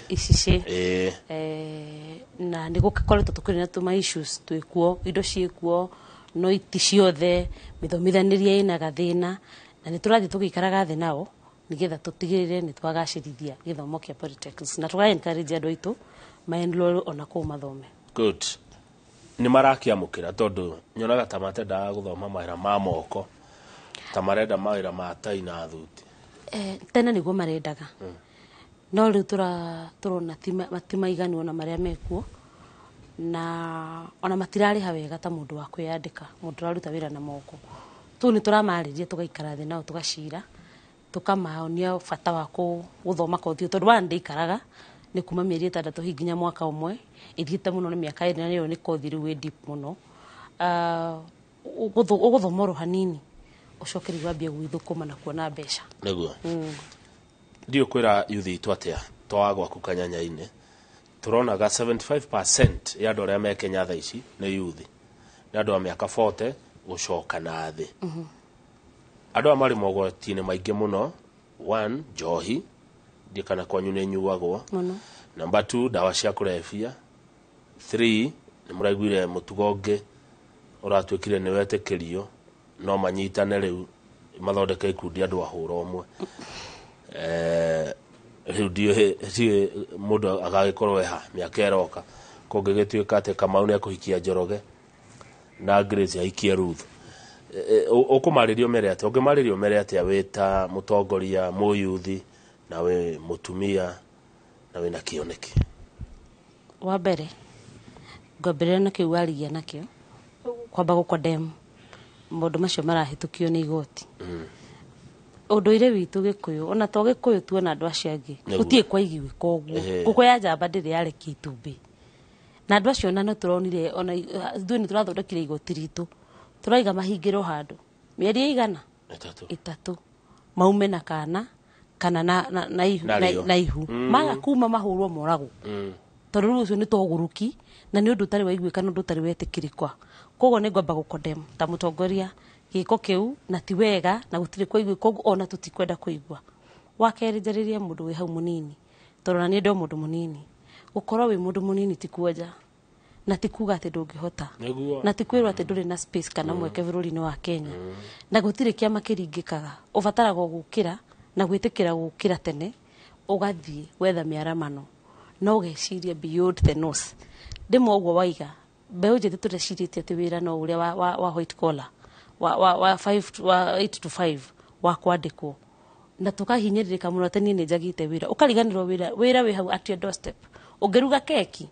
na nĩ gũkoretwo tũkĩrĩ na tũma issues twĩkuo indo ciĩkuo no iti ciothe mithomithanĩrie ina gathĩna na nĩ tũrathiĩ tũgĩikaraga thĩ nao nĩgetha tũtigĩrĩre nĩ twagacĩrithia gĩthomo kĩa polytechnics na tũga encourage andũ aitũ maenrol ona kũu mathome. Good. Nĩ marakĩamũkĩra tondũ nyonaga ta matendaga gũthoma mawĩra ma moko ta marenda mawĩra ma tai na thuti. Tene nĩguo marendaga no rĩu tũrona ti maiganu ona marĩa mekuo na ona matirarĩha wega ta mũndũ wa kwĩyandĩka mũndũ ũraruta wĩra na moko. Tũu nĩ tũramarĩria tũgaikara thĩ nao tũgacira tũkamaonia bata wa gũthoma kothi tondũ wana ndĩikaraga nĩ kuma mĩeri 6 nginya mwaka ũmwe ithiĩte mũno nĩ mĩaka 2 na rĩo nĩ kothi rĩu ĩ deep mũno. Ũgũthoma oro hanini ũcoke rĩu wambie gwĩthũkũma na kuona mbeca nĩguo ndio kwĩra yuthi itũ atĩa twa gwaku Kanyanya-inĩ turonaga 75% ya andũ arĩa me Kenya thaa ici nĩ yuthi nĩ andũ a mĩaka 40 gũcoka na thĩ. Andũ a marĩ mogwati-inĩ maingĩ mũno 1 njohi ndiĩ kana kwanyu nĩ nyuagwo number 2 dawa cia kũrebia 3 nĩ mũraiguire mũtugo ũngĩ ũratuĩkire nĩ wetĩkĩrio no manyitane rĩu mathondeke ikundi andũ ahũra ũmwe rĩu ndiĩ mũndũ agagĩkorwo eha mĩaka ĩroka kũngĩgĩtuĩka atĩ Kamau nĩ ekũhikia Njoroge na Grace aikie Ruth ũkũmarĩrio mere atĩa ũngĩmarĩrio mere atĩa wĩta mũtongoria mũyuthi na we mũtumia na wĩna kĩoneki. Wa mbere ngwambĩrĩria na kĩu warigia nakĩo kwamba gũkondem maũndũ macio marahĩtũkio nĩ igoti. Ũndũire witũ Gĩkũyũ ona to Gĩkũyũ tuona andũ acio angĩ gũtirĩ kwa igi gwĩka ũguo ngũkũ ya njamba ndĩrĩ yarekia itumbĩ na andũ acio ona no tũronire ona ithuĩ nĩ tũrathondekire igoti ritũ tũraiga mahingĩrwo handũ mĩeri 3 maume na kana na ihu maga kuma mahũrwo moragwo tondũ rĩu ũcio nĩ togũrũki na nĩ ũndũ ũtarĩ waiguĩka na ũndũ ũtarĩ wetĩkĩrĩkwa. Koguo nĩ ngwamba gũkondem ta mũtongoria gĩko kĩu na ti wega na gũtirĩ kwa igũĩka ũguo ona tũtikwenda kũigua. Wa kerĩ njarĩrie mũndũ wĩ hau mũnini tondũ na niĩ ndĩ mũndũ mũnini gũkorwo wĩ mũndũ mũnini ti kuoja na ti kuga atĩ ndũngĩhota na ti kwĩrwo atĩ ndũrĩ na space kana mweke bũrũri-inĩ wa Kenya na gũtirĩ kĩama kĩringĩkaga ũbataraga gũkĩra na gwĩtĩkĩra gũkĩra tene ũgathiĩ wetha mĩaramano no ũgeciria beyond the nose. Ndĩmwe ũguo waiga mbeũ njĩthĩ tũrecirĩtie atĩ wĩra no ũrĩa wa white collar wa 8 to 5 wa kwandĩkwo na tũkahinyĩrĩrĩka mũno atĩ niĩ nĩ njagĩte wĩra ũkariganĩrwo wĩra wĩ hau at your doorstep. Ũngĩruga keki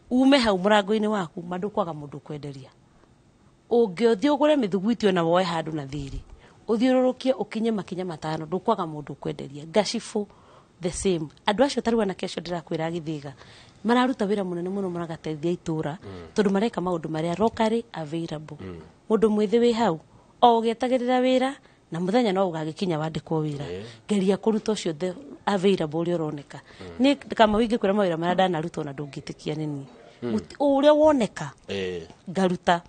ume hau mũrango-inĩ waku ndũkwaga mũndũ kwenderia. Ũngĩũthiĩ ũgũre mĩthugwiti ona woe handũ na thĩrĩ ũthiũrũrũkie ũkinye makinya 5 ndũkwaga mũndũ kwenderia. Gacibũ the same. Andũ acio tarua na kesho ndĩrakwĩra Gĩthĩga mararuta wĩra mũnene mũno maragateithia itũra tondũ mareka maũndũ marĩa locally available. Mũndũ mwĩthĩ wĩ hau o ũgĩetagĩrĩra wĩra na mũthenya no ũgagĩkinya wandĩkwo wĩra geria kũruta ũcio the available ũrĩa ũroneka. Nĩ kama wĩingĩ kwĩra mawĩra marĩa ndanaruta na ndũngĩtĩkia nĩ niĩ ũrĩa woneka ngaruta.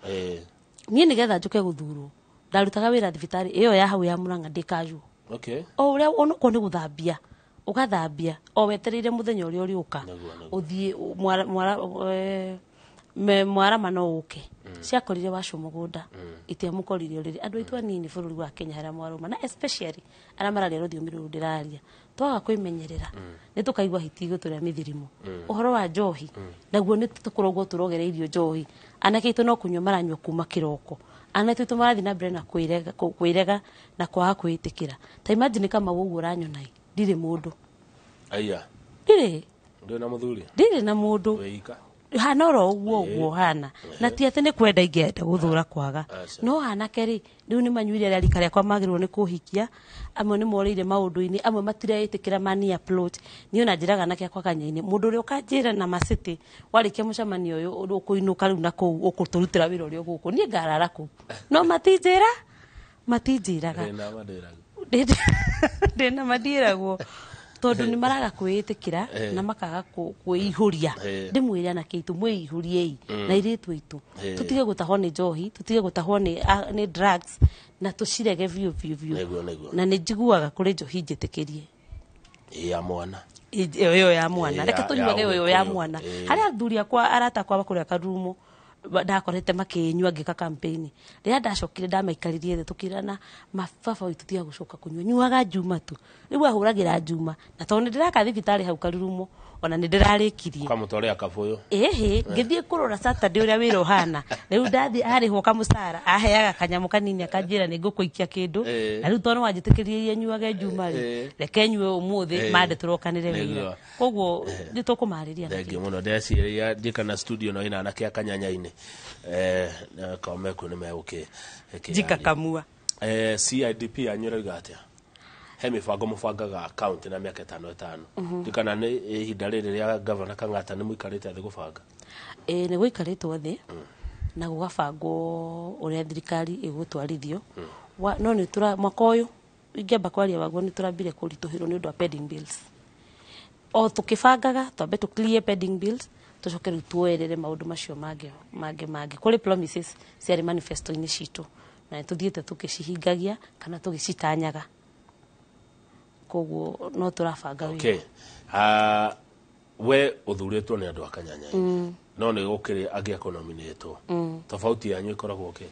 Niĩ nĩgetha njũke gũthurwo ndarutaga wĩra thibitarĩ ĩyo ya hau ya Murang'a ndĩkajwo o ũrĩa onoko nĩ gũthambia ũgathambia o wetereire mũthenya ũrĩa ũrĩũka ũthiĩ mwarama no uke ciakorire wacu mugunda itiamukorire uriri andu aitu anini bururi wa Kenya haria mwaruma na especially ara mararia ruthiumi ruru ndiraria twaga kwimenyerera nitukaigwa hitigo turia mithirimo uhoro wa njohi naguo nitukoragwo turogereirio njohi anake itu no kunywa maranywa kuma kiroko anake itu marathi na mbere na kwirega na kwaga kwitikira ta imagine kama woguo uranyonai ndire mundu aya ndire na muthuri ndire na mundu weika hana ro uguo hana na ti ate ne kwenda ingenda guthura kwaga no hana keri riu ni manyuire ari rika riakwa magirwo ni kuhikia amwe ni moreire maundu-ini amwe matiraetikira mani upload ni ona njiraga nake kwa kanyaini mundu uri ukanjira na macity warikia mucamanio uyu ukuinuka riu na kuu ukuturutira wira uri guku ni ngarara kuu no matijiraga ndina madiragwo tondu ni maraga kwiitikira na makaga kuihuria ndimwire na kitu mwiihuriei na iritu itu tutige gutaho ni njohi tutige gutaho ni drugs na tucirege view na ni njiguaga kuri njohi njitikirie ya mwana iyo ya mwana reke tunyuage iyo ya mwana haria athuri akwa arata kwa bakuria karumo ndakorete makinyua ngika campaign ria ndacokire ndamaikaririe the tukirana mababa witu tia gucoka kunyua nyuaga njuma tu riu ahuragira njuma na tondu ndiraka thibitari hau karurumo ona ni ndirarikirie kamutore kabuyu ngithie kurora Saturday uria wira uhana riu ndathi ariho kamusara aheaga kanyamu kanini akanjira ni ngukuikia kindu na riu tondu wanjitikirie nyuage njuma ri reke nyue umuthi mande turokanire wira koguo nitukumariria thengi muno ndeciria ndikana studio no ina anake akanyanya-ini na kome kuni meuke jika kamua CIDP anyuraiga atia he mibango mubangaga account na miaka 5 ndikana ni ihinda riri ria governor Kang'ata ni muikarite athi gubanga ni guikaritwo thi na gugabangwo uria thirikari igutwarithio no ni mwaka uyu ingeba kwaria waguo ni turambire kurituhirwo ni undu wa pending bills o tukibangaga twambe tu clear pending bills tucoke riu tuerere maundu macio mangĩ kuri promises ciarĩ manifesto-inĩ citũ na tuthiĩte tukicihingagia kana tugicitanyaga koguo no turabanga wĩra we uthuritwo ni andu akanyanya no ni gukiri angi nominatwo tofauti yanyu ikoragwo ke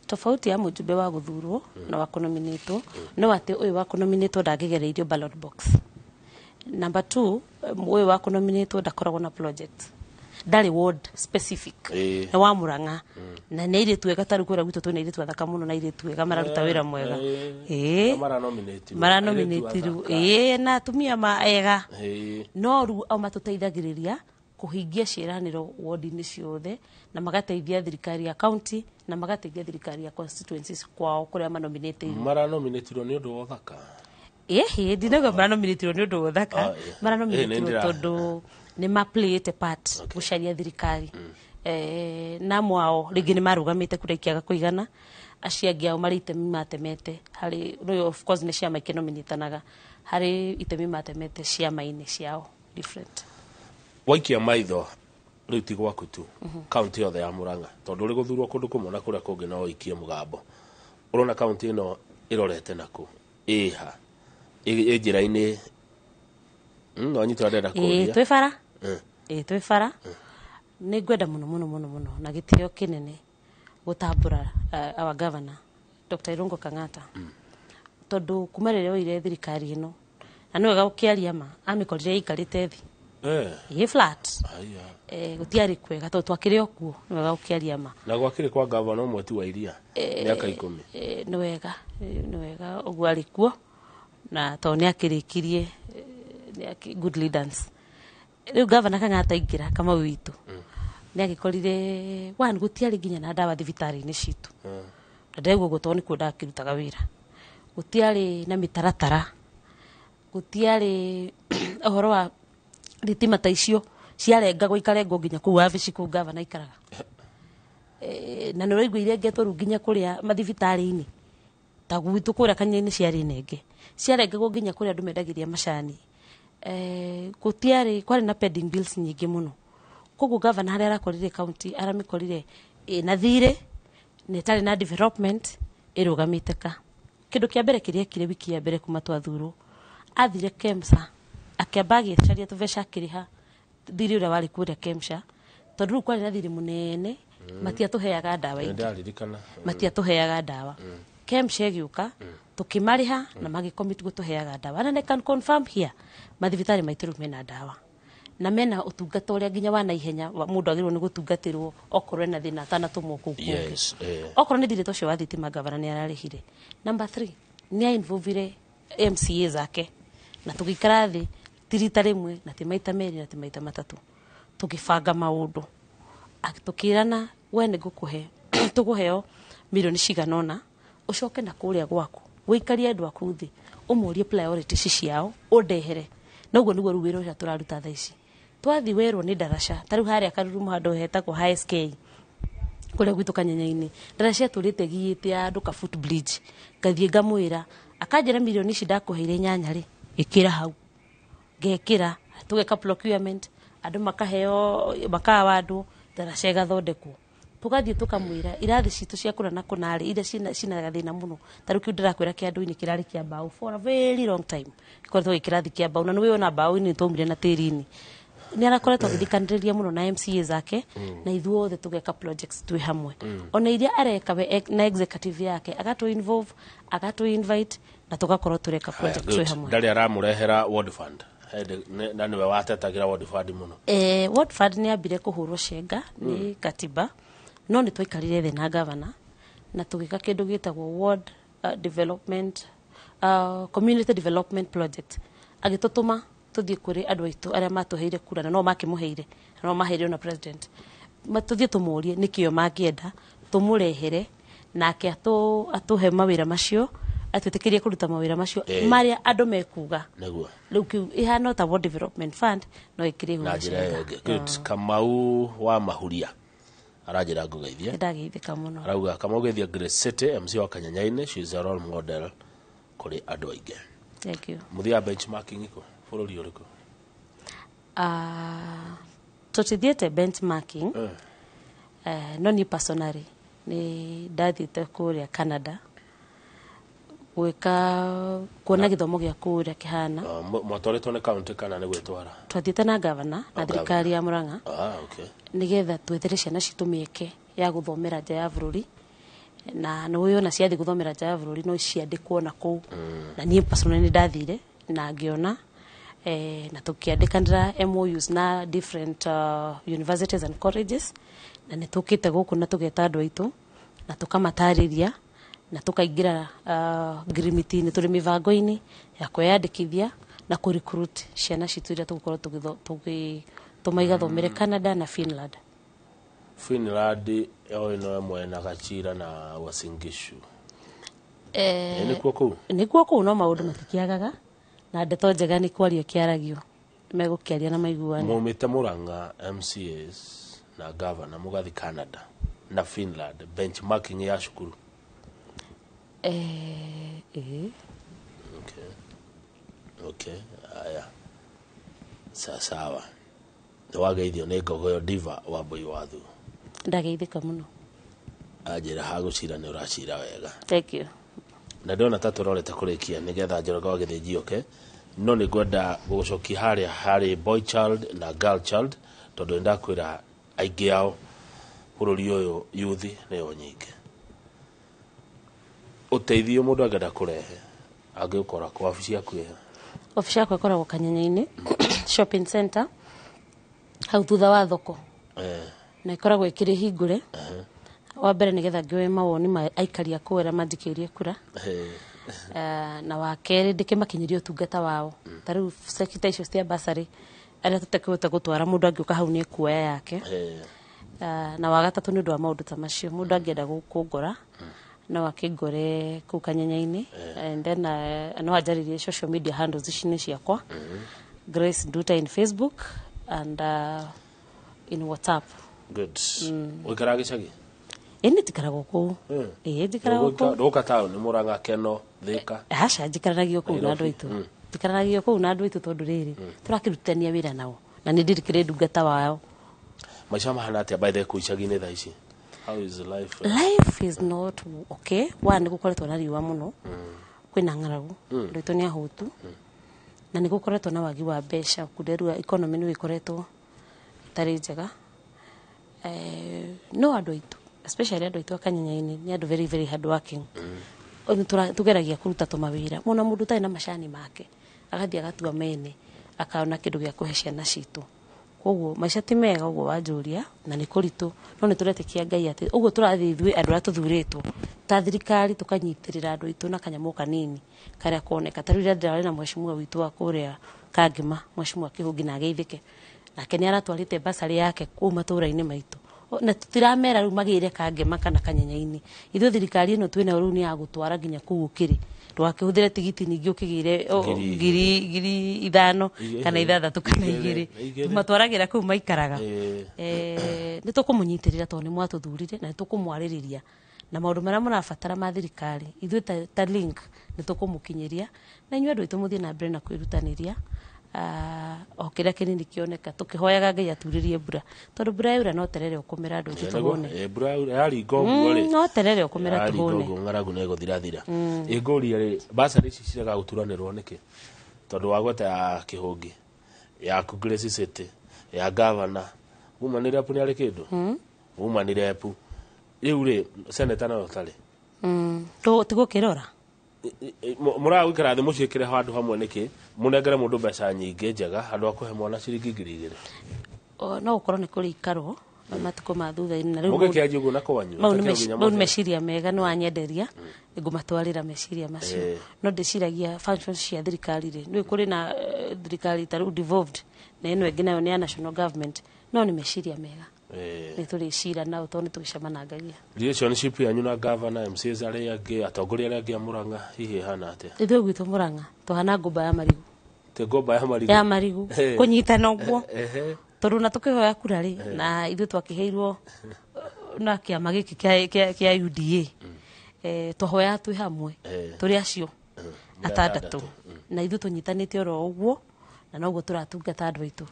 tofauti ya mujumbe wa guthurwo na wa nominatwo no ati uyu wa nominatwo ndagigereirio ballot box. Number 2, uyu wa nominatwo ndakoragwo na project ndari ward specific na wa Murang'a na nä irä tuega tarä kwä ra gwitå twä na irä tu athaka må no na irä tuega mararuta wä ra mwega maranominatirwo na atumia maega no rĩu au matå teithagä rä ria kå hingia ciäranä ro ward-inä ciothe na magateithia thirikari ya county na magateithia thirikari ya constituencies kwao kå rä a maranominatirwo nä å ndå wa å thaka ndinaga maranominatirwo nä å ndå wa å thaka maranominatirwo tondå ni maplayete part gucaria thirikari na mwao ringi ni marugamite kuraikiaga kuigana aciangi ao mari itemi matemete hari no of course ni ciama ikinominitanaga hari itemi matemete ciama-ini ciao different waikia maitho riu ti gwaku tu county yothe ya Murang'a tondu ri guthurwo kundu kumwe na kuria kungi no ikie mugambo urona county ino irorete naku iha njira-ini no nyitwa ndenda kuria twi bara twi bara ni ngwenda muno na gitio kinene gutambura our governor Dr. Irungu Kang'ata tondu kuma riria oire thirikari ino na niwega ukiaria ma amikorire ikarite thi flat gutiari kwega tondu twakire okuo niwega ukiaria ma na gwakire kwa governor umwe tu wa iria miaka 10 niwega oguo ari kuo na tondu ni akirikirie good leaders riu governor Kang'ata ingira kama witu ni agikorire wan gutiari nginya na ndawa thibitari-ini citu na ndego gutoni kuenda kirutaga wira gutiari na mitaratara gutiari ohoro wa thitima ta icio ciarenga guikarengo nginya ku wabici ku governor ikaraga na no igwe irengetwo ru nginya kuria mathibitari-ini ta gwitu kuria kanya-ini ciari nenge ciarengagwo nginya kuria andu mendagiria macani gutiari kwari na pending bills nyingi muno koguo governor haria arakorire county aramikorire na thire ni tari na development irugamite ka kindu kia mbere kiria kire wiki ya mbere kuma twathurwo athire KEMSA akiamba agicaria tubeca kiriha thiri uria wari kuria KEMSA tondu kwari na thiri munene matiatuheaga ndawa ingi ndaririkana matiatuheaga ndawa KEMSHA giuka tukimariha na magicommit gutuheaga ndawa and I can confirm here mathibitari maitu mena ndawa na mena utungata uria nginya wa naihenya mundu agirwo ni gutungatirwo okorwe na thina atanatumwo kuku yes okorwo ni thirito cio wa thitima gavana ni ararihire. Number 3 ni involvire MCA zake na tugikara thi tirita rimwe na timaita meri na timaita matatu tugibanga maundu tukirana we ni gukuhe tuguheo milioni ciganona ucoke na kuria gwaku wikarie andu aku thi umurie priorities ciao undehere noguo niguo ruwiro ria turaruta tha ici twathi werwo ni darasha tariu haria karurumu handu hetagwo HSK kuria gwitu Kanyenyaini darasha turite giite ya andu ka footbridge ngathie ngamwira akanjira milioni ici ndakuheire nyanya ri ikira hau ngekira tugeka procurement andu makaheo makawa andu darasha gathondekwo tugathie tukamwira irathi citu cia kuna na kunari ira cina gathina muno tariu kiu ndirakwira kiandu-ini kirari kia mbao for a very long time ikoretwo gikirathi kia mbao na niwe ona mbao ini tumire na tirini ni arakoretwo githikaniria muno na MCA zake na ithuothe tugeka projects twi hamwe ona iria areka na executive yake agatu involve agatu invite na tugakorwo tureka project twi hamwe ndari aramurehera ward fund na niwe watetagira ward fund muno ward fund ni ambire kuhurwo cenga ni katiba no ni twaikarire the na governor na tugika kindu gitagwo ward development community development project agitutuma tuthie kuri andu aitu aria matuheire kura na no makimuheire no maheire na president matuthie tumurie nikio mangienda tumurehere nake atuhe mawira macio atwitikirie kuruta mawira macio maria andu mekuga neguo riu kiu ihana ta ward development fund no ikiri na njira good Kamau wa Mahuria arajira ngugeithie ndageithika muno arauga Kamau geithia Grace City MC wa Kanyenyaini she is a role model kuri andu aingi. Thank you. Muthia benchmarking iko bururi uriku tutithiete benchmarking no ni personally ni ndathite kuria Canada gwika kuona githomo gia kuria kihana matoretwo ne county kana ni gwetwara twathiite na governor na thirikari ya Murang'a okay nigetha twethere ciana citu mieke ya guthomera nja ya bururi na no yo na ciathi guthomera nja ya bururi no ciandikwo na ku na nie personally ni ndathire na ngiona na tukiandikanira MOUs na different universities and colleges na ni tukite guku na tugeta andu aitu na tukamatariria na tukaingira grimiti-ini turi mivango-ini ya kweyandikithia na ku recruit ciana citu iria tugukorwo tumaiga thomere Canada na Finland. Finland ino mwena Gachira na Uasin Gishu ni kuo no maundu matikiagaga na ndeto njega ni kwaria kiaragio megukiaria na maiguane mumite Murang'a MCAs na governor mugathi Canada na Finland benchmarking ya shukuru okay aya sawa wageithio ni Ngogoyo Diva wa Mbui Wathu ndageithika muno ajira hagucira ni uracira wega. Thank you. Na ndona tatu rorete kurikia nigetha Njoroge wa Githĩnji oke no ni gwenda gucokia hari boy child na girl child tondu ndakwira aingi ao bururi uyu youth ni yo nyingi uteithio mundu angenda kurehe angikora kwa ofisi yaku ofisi yaku ikoragwo Kanyenyaini shopping center hau thutha wa thoko na ikoragwo ikiri hingure wa mbere nigetha ngioe mawoni ma aikari a kwera mandikirie kura na wa keri ndikimakinyiria utungata wao tariu secretary icio cia basari aria tutekũhota gutwara mundu angiuka hau ni kuoya yake na wa gatatu ni ndu wa maundu ta macio mundu angienda gukungora no akingore ku Kanyenyaini and then no ajaririe social media handles icini ciakwa Grace Nduta in Facebook and in WhatsApp. Good. Wikara gicagi eni tikaragwo ku tikaragwo ku ndoka town ni Murang'a Keno Thika acha jikaragio ku na andu aitu tikaragio ku na andu aitu tondu riri turakirutania wira nao na ni ndirikire ndungata wao maisha mahana atia by the kuicagi-ini tha ici. How is life? Life is not okay. One gukoretwo na riwa muno kwina ng'aragu ndoito ni ahutu na nigukoretwo na wagi wa mbeca kuderua economy ni ikoretwo tari njega no andũ aitũ especially andũ aitũ akanyenyaini ni andũ very very hard working tugeragia kuruta tũmawĩra mona mũndũ ũtarĩ na macani make agathii agatua mene akaona kĩndũ gĩa kũhe ciana citũ koguo maica ti mega ũguo wanjũria na nĩ kũritũ no nĩ tũretĩkia Ngai atĩ ũguo tũrathiĩ ithuĩ andũ arĩa tũthurĩtwo ta thirikari tũkanyitĩrĩra andũ aitũ na kanyamũ kanini karĩa koneka ta rĩu rĩrĩa ndĩrarĩ na mheshimiwa witũ wa kũrĩa Kangema mheshimiwa Kĩhũngi na ageithĩke nake nĩ aratwarĩte basarĩ yake kũu matũũra-inĩ maitũ na tutiramera rĩu magĩre Kangema kana Kanyenyainĩ ithuĩ thirikari ĩno twĩnayo rĩu nĩ ya gũtwara nginya kũu ũkĩrĩ ndwakĩhũthĩre tigiti ningĩ ũkĩgĩre ngiri 5 kana 6 kana 2 tumatwaragĩra kũu maikaraga nĩ tũkũmũnyitĩrĩra tondũ nĩ mwatũthurire na nĩ tũkũmwarĩrĩria na maũndũ marĩa mũrabatara ma thirikari ithuĩ ta link nĩ tũkũmũkinyĩria na inyuĩ andũ aitũ mũthiĩ na mbere na kwĩrutanĩria o kĩrĩa kĩnini kĩoneka tũkĩhoyaga Ngai aturĩrie mbura tondũ mbura yaura no terere ũkũmera andũ aitũ tũhũne mbura yaringa ũguo rĩ no terere ũkũmera tũhũne ũguo ng'aragu nĩ gũthirathira ĩngũria rĩ basarĩ ici cirega gũturanĩrwo nĩkĩ tondũ wagweta ya Kĩhũngi ya Grace City ya gavana umanire apu nĩ arĩ kĩndũ umanire apu rĩu rĩ seneta nayo tarĩ tigũkĩrora mũraga gũikara thĩ mũciĩkĩre handũ hamwe nĩkĩ mũnengere mũndũ mbeca nyingĩ njega handũ akũhe mwana ciringi 2,000 no gũkorwo nĩ kũrĩ ikarwo matukũ ma thutha-inĩ na rĩu mũgĩkĩanjia ũguo na kwanyu mau nĩ meciria mega nĩ wanyenderia ngũmatwarĩra meciria macio no ndĩciragia functions cia thirikari rĩ nĩ kũrĩ na thirikari ta rĩu devolved na ĩno ĩngĩ nayo nĩ ya national government no nĩ meciria mega nĩ tũrĩcira nao tondũ nĩ tũgĩcamanangagia relationship yanyu na governor MCs arĩa angĩ atongoria arĩa angĩ a Murang'a hihi hana atĩa ithuĩ gwitũ Murang'a tũhana ngũmba ya marigu te ngũmba ya marigu kũnyitana ũguo tondũ na tũkĩhoya kura rĩ na ithuĩ twakĩheirwo na kĩama gĩkĩ kĩa UDA twahoya twĩ hamwe tũrĩ acio atandatũ na ithuĩ tũnyitanĩte oro ũguo na noguo tũratungata andũ aitũ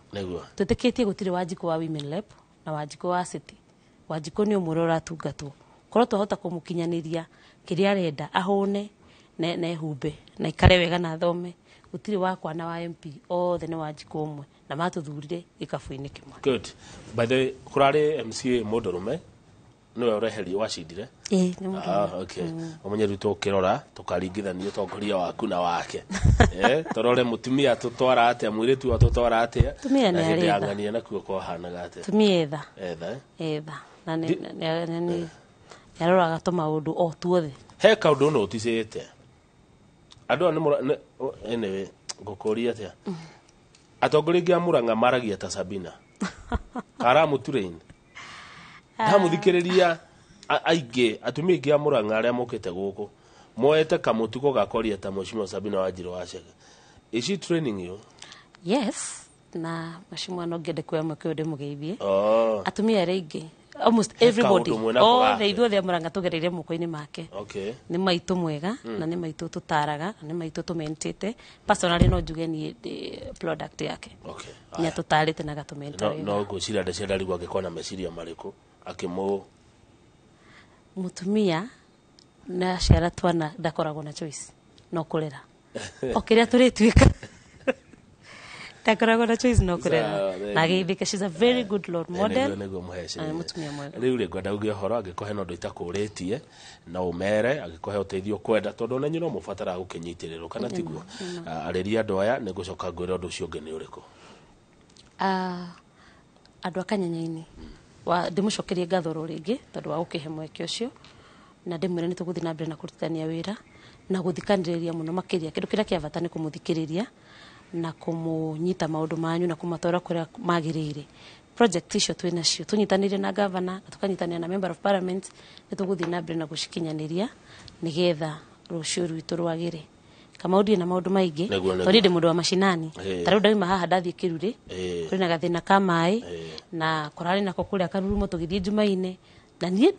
twĩtĩkĩtie gũtirĩ Wanjikũ wa Women Rep na Wanjikũ wa City Wanjikũ nĩ ũmwe ũratungatwo korwo twahota kũmũkinyanĩria kĩrĩa arenda ahũne na ehumbe na ikare wega na thome gũtirĩ wakwa na wa MP othe nĩ Wanjikũ ũmwe na matũthurire gĩkabũ-inĩ kĩmwe good by the kũrarĩ MCA mũndũrũme nĩwe ũreherio wacindire nĩ mũndũrũme okay ũmenye rĩu tũkĩrora tũkaringithania ũtongoria waku na wake tũrore mũtumia tũtwara atĩa mũirĩtu wa tũtwara atĩa na hĩndĩ ya ng'ania nakuo kwahanaga atĩa tumia etha na nĩ yaroraga tũmaũndũ o tuothe he kaũndũ no ũticĩte andũ nĩ anyway ngũkũria atĩa atongoria aingĩ a Murang'a maragia ta Sabina Karamu Turain ndamuthikĩrĩria aingĩ atumia aingĩ a Murang'a arĩa mokĩte gũkũ moete kamũtuko gakoria ta Mheshimiwa Sabina Wanjiru Wachege. Is she training you? Yes na Mheshimiwa no ngende kwa mwe kĩũndũ mũgeithie atumia arĩa aingĩ almost everybody othe ithuothe Murang'a tũgereire moko-inĩ make nĩ maitũ mwega na nĩ maitũ tũtaraga na nĩ maitũ tũmentĩte personally no njuge ni product yake nĩ tũtarĩte na gatũmenta wega no ngwĩciria ndeciria rigwa angĩkorwo na meciria marĩkũ mutumia na ciara twana ndakoragwo na choice no kũrera o kĩrĩa tũrĩtuĩka ndakoragwo na choice no kũrera na geithĩke she's a very good role model na mutumia mwega rĩu rĩ ngwenda uge ũhoro angĩkohe na ũndũ itakũrĩtie na ũmere angĩkohe ũteithio kwenda tondũ na nyino mũbatara gũkĩnyitĩrĩrwo kana tiguo arĩria andũ aya nĩ ngũcoka ngwĩre ũndũ ũcio ũngĩ nĩ ũrĩkũ andũ a Kanyenyainĩ ndĩmũcokerie ngatho rĩngĩ tondũ wa gũkĩhe mweke ũcio na ndĩmwĩre nĩ tũgũthiĩ na mbere na kũrutithania wĩra na gũthikanĩrĩria mũno makĩria kĩndũ kĩrĩa kĩa bata nĩ kũmũthikĩrĩria na kũmũnyita maũndũ manyu na kũmatwara kũrĩa magĩrĩire project icio twĩ nacio tũnyitanĩire na governor na tũkanyitanĩra na member of parliament nĩ tũgũthiĩ na mbere na gũcikinyanĩria nĩgetha rũciũ rwitũ rwagĩre kama ũndie na maũndũ maingĩ tondũ ndĩ mũndũ wa macinani ta rĩu ndauma haha ndathiĩ Kĩrurĩ kũrĩ na gathĩna ka maĩ na kũrarĩ nako kũrĩa Karurumo tũgĩthiĩ Jumaine na niĩ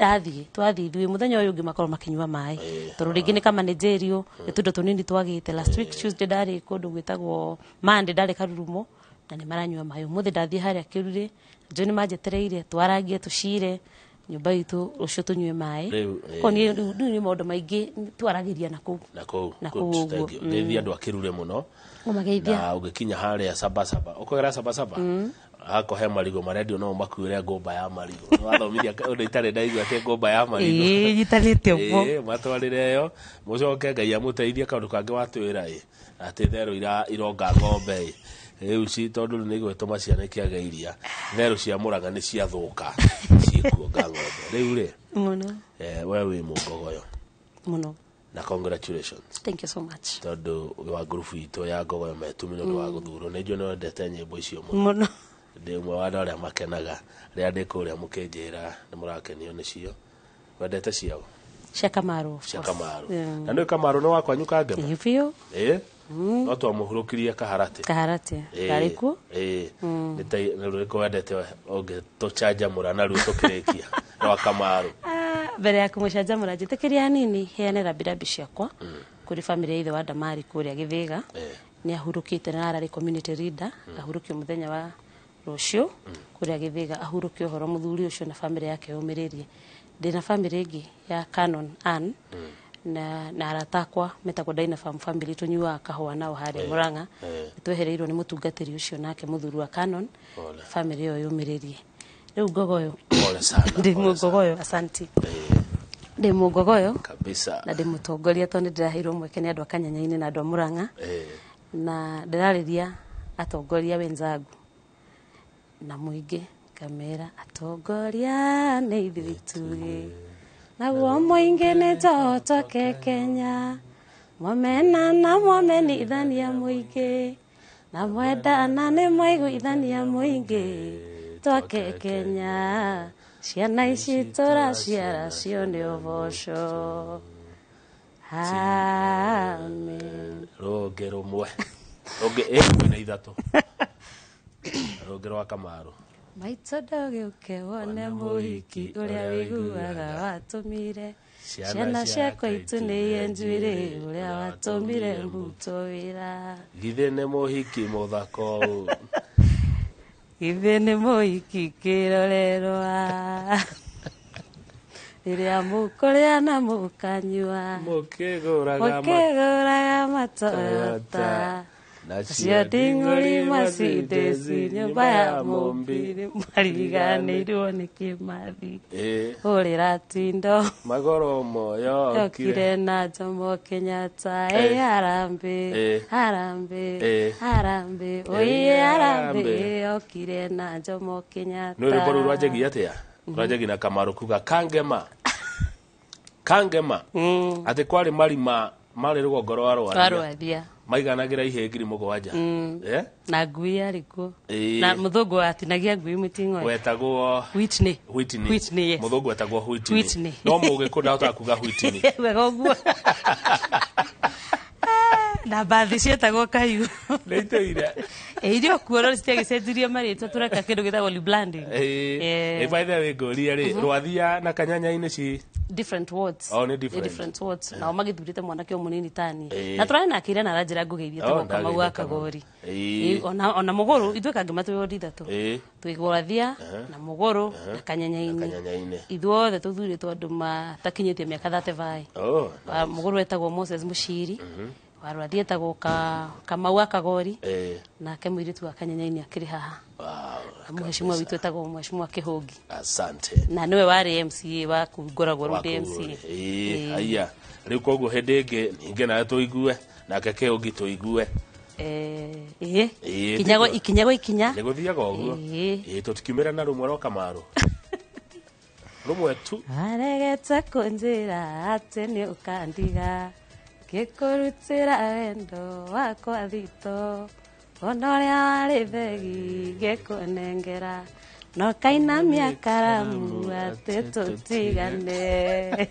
twathiĩ ithuĩ mũthenya ũyũ ũngĩ makorwo makinyua maĩ tondũ rĩngĩ nĩ kamanĩnjĩrio nĩ tũindo tũnini twagĩte last week Tuesday ndarĩ kũndũ gwĩtagwo Monday ndarĩ Karurumo na nĩ maranyua maĩ ũmũthĩ ndathiĩ harĩa Kĩrurĩ njũĩ nĩ manjetereire twarangie tũcire nyumba itu ucio tunywe mai Rĩu, ko ni maundu maingi twaragiria na ku na kuu ndeithia andu akirure muno umageithia na ugikinya haria Sabasaba ukogera Sabasaba hako he marigo marendio no makuire ngomba ya marigo wathomithia undu itare ndaigua ate ngomba ya marigo gitanite upo matwarire yo mucoke Ngai amuteithie kaundu kangi watwira ati thero ironga ngombe riu ci tondu ni gwetuma ciana kiageiria thero cia Murang'a ni ciathuka cikuonga ngombe riu ri muno we wi mugogoyo muno na congratulations. Thank you so much. Tondu wa grupu itu ya Ngogoyo metumire ndu wa guthuro ni njo no ndete nyimbo icio muno muno ndi mwe wa aria makenaga ria ndi kuria mukinjira ni murakenio nicio wendete ciao cia Kamaru na ndio Kamaru no wakwa nyuka ngema hivyo no twamuhurukirie kaharate gariku ni tai ruriko wendete oge to charger murana ru tukirikia no Kamaru mbere ya kumucanjamura njitikiria nini heane rabirabi ciakwa kuri family ithe wa Damari kuria Githiga ni ahurukite na arari community leader ahurukio muthenya wa rucio kuria Githiga ahurukio horo muthuri ucio na family yake umiririe ndina family ingi ya Canon Ann na aratakwa metagwo Dynafam family tunyua kahua nao haria Murang'a twehereirwo ni mutungatiri ucio nake muthuri wa Canon family yo yumiririe riu Ngogoyo pole sana ndi Ngogoyo asante ndi Ngogoyo kabisa na ndi mutongoria tondu ndiraheirwo mweke ni andu akanyanyaine na andu a Murang'a na ndirariria atongoria wenzangu na muingi kamera atongoria ni ithuĩ naguo muingi ni totoke Kenya mwamena na mwamenithania muingi na mwendana ni mwaiguithania muingi toke Kenya ciana ici turaciara cio ni uboco amen roge rumwe na ithatu roge rwa Kamaru maitho ndogiuke wone muhiki uria wiguaga watumire ciana ciakwa itu ni enjuire uria watumire mbuto wira githe ni muhiki muthako githe ni muhiki kirorerwa riria mukuria na mukanyua mukiguraga matoyota nacio nding'uri macindeci nyumba ya mũmbi mariganĩirwo nĩ kĩmathi ũrĩra tindo magoro moyo yokire na Jomo Kenyatta harambe oye harambe yokire na Jomo Kenyatta nĩ rwĩmbo rũu rwanjagi atĩa rwanjagi na Kamaru kuga kangema atĩ kwarĩ marima marĩ rũgongo rwa Rwathia maiganagira ihengiri mugwanja na ngui arikuo na muthungu atinagia ngui mutingo wetagwo Whitney yes. Muthungu wetagwo Whitney no mugikunda utakuga Whitney wega uguo na bathi cietagwo Kahiũ nĩitũire irio kuoro citiagicenjirie marĩtwa tureka kindu gitagwo rebranding by the way ngoria ri Rwathia na Kanyanya-inĩ ci different words different words na magithurite mwanake munini tani na turane na kire na ranjira ngugeithie to Kamau Akagori ona Muguru ithuĩ matwe wodi thatu twigwathia na Muguru na Kanyanya-inĩ ithuothe tuthuritwo andu matakinyitie miaka 35 Muguru etagwo Moses Mushiri Warwathia etagwo Kamau Akagori nake muiritu wa Kanyanya-inĩ akiri haha mheshimiwa witu etagwo mheshimiwa Kihungi asante na niwe wari MCA wa kungoragwo rundi MCA aya riu koguo hindi ingi ninge na tuigue nake Kihungi tuigue ikinya niguthiaga uguo tutikiumira na rumwe rwa Kamaru rumwe tu aregete kunjira ati ni ukandiga gikurutira wendo wakwa thito ona uria wari thegi gikunengera no kainamia karamu ati tutigane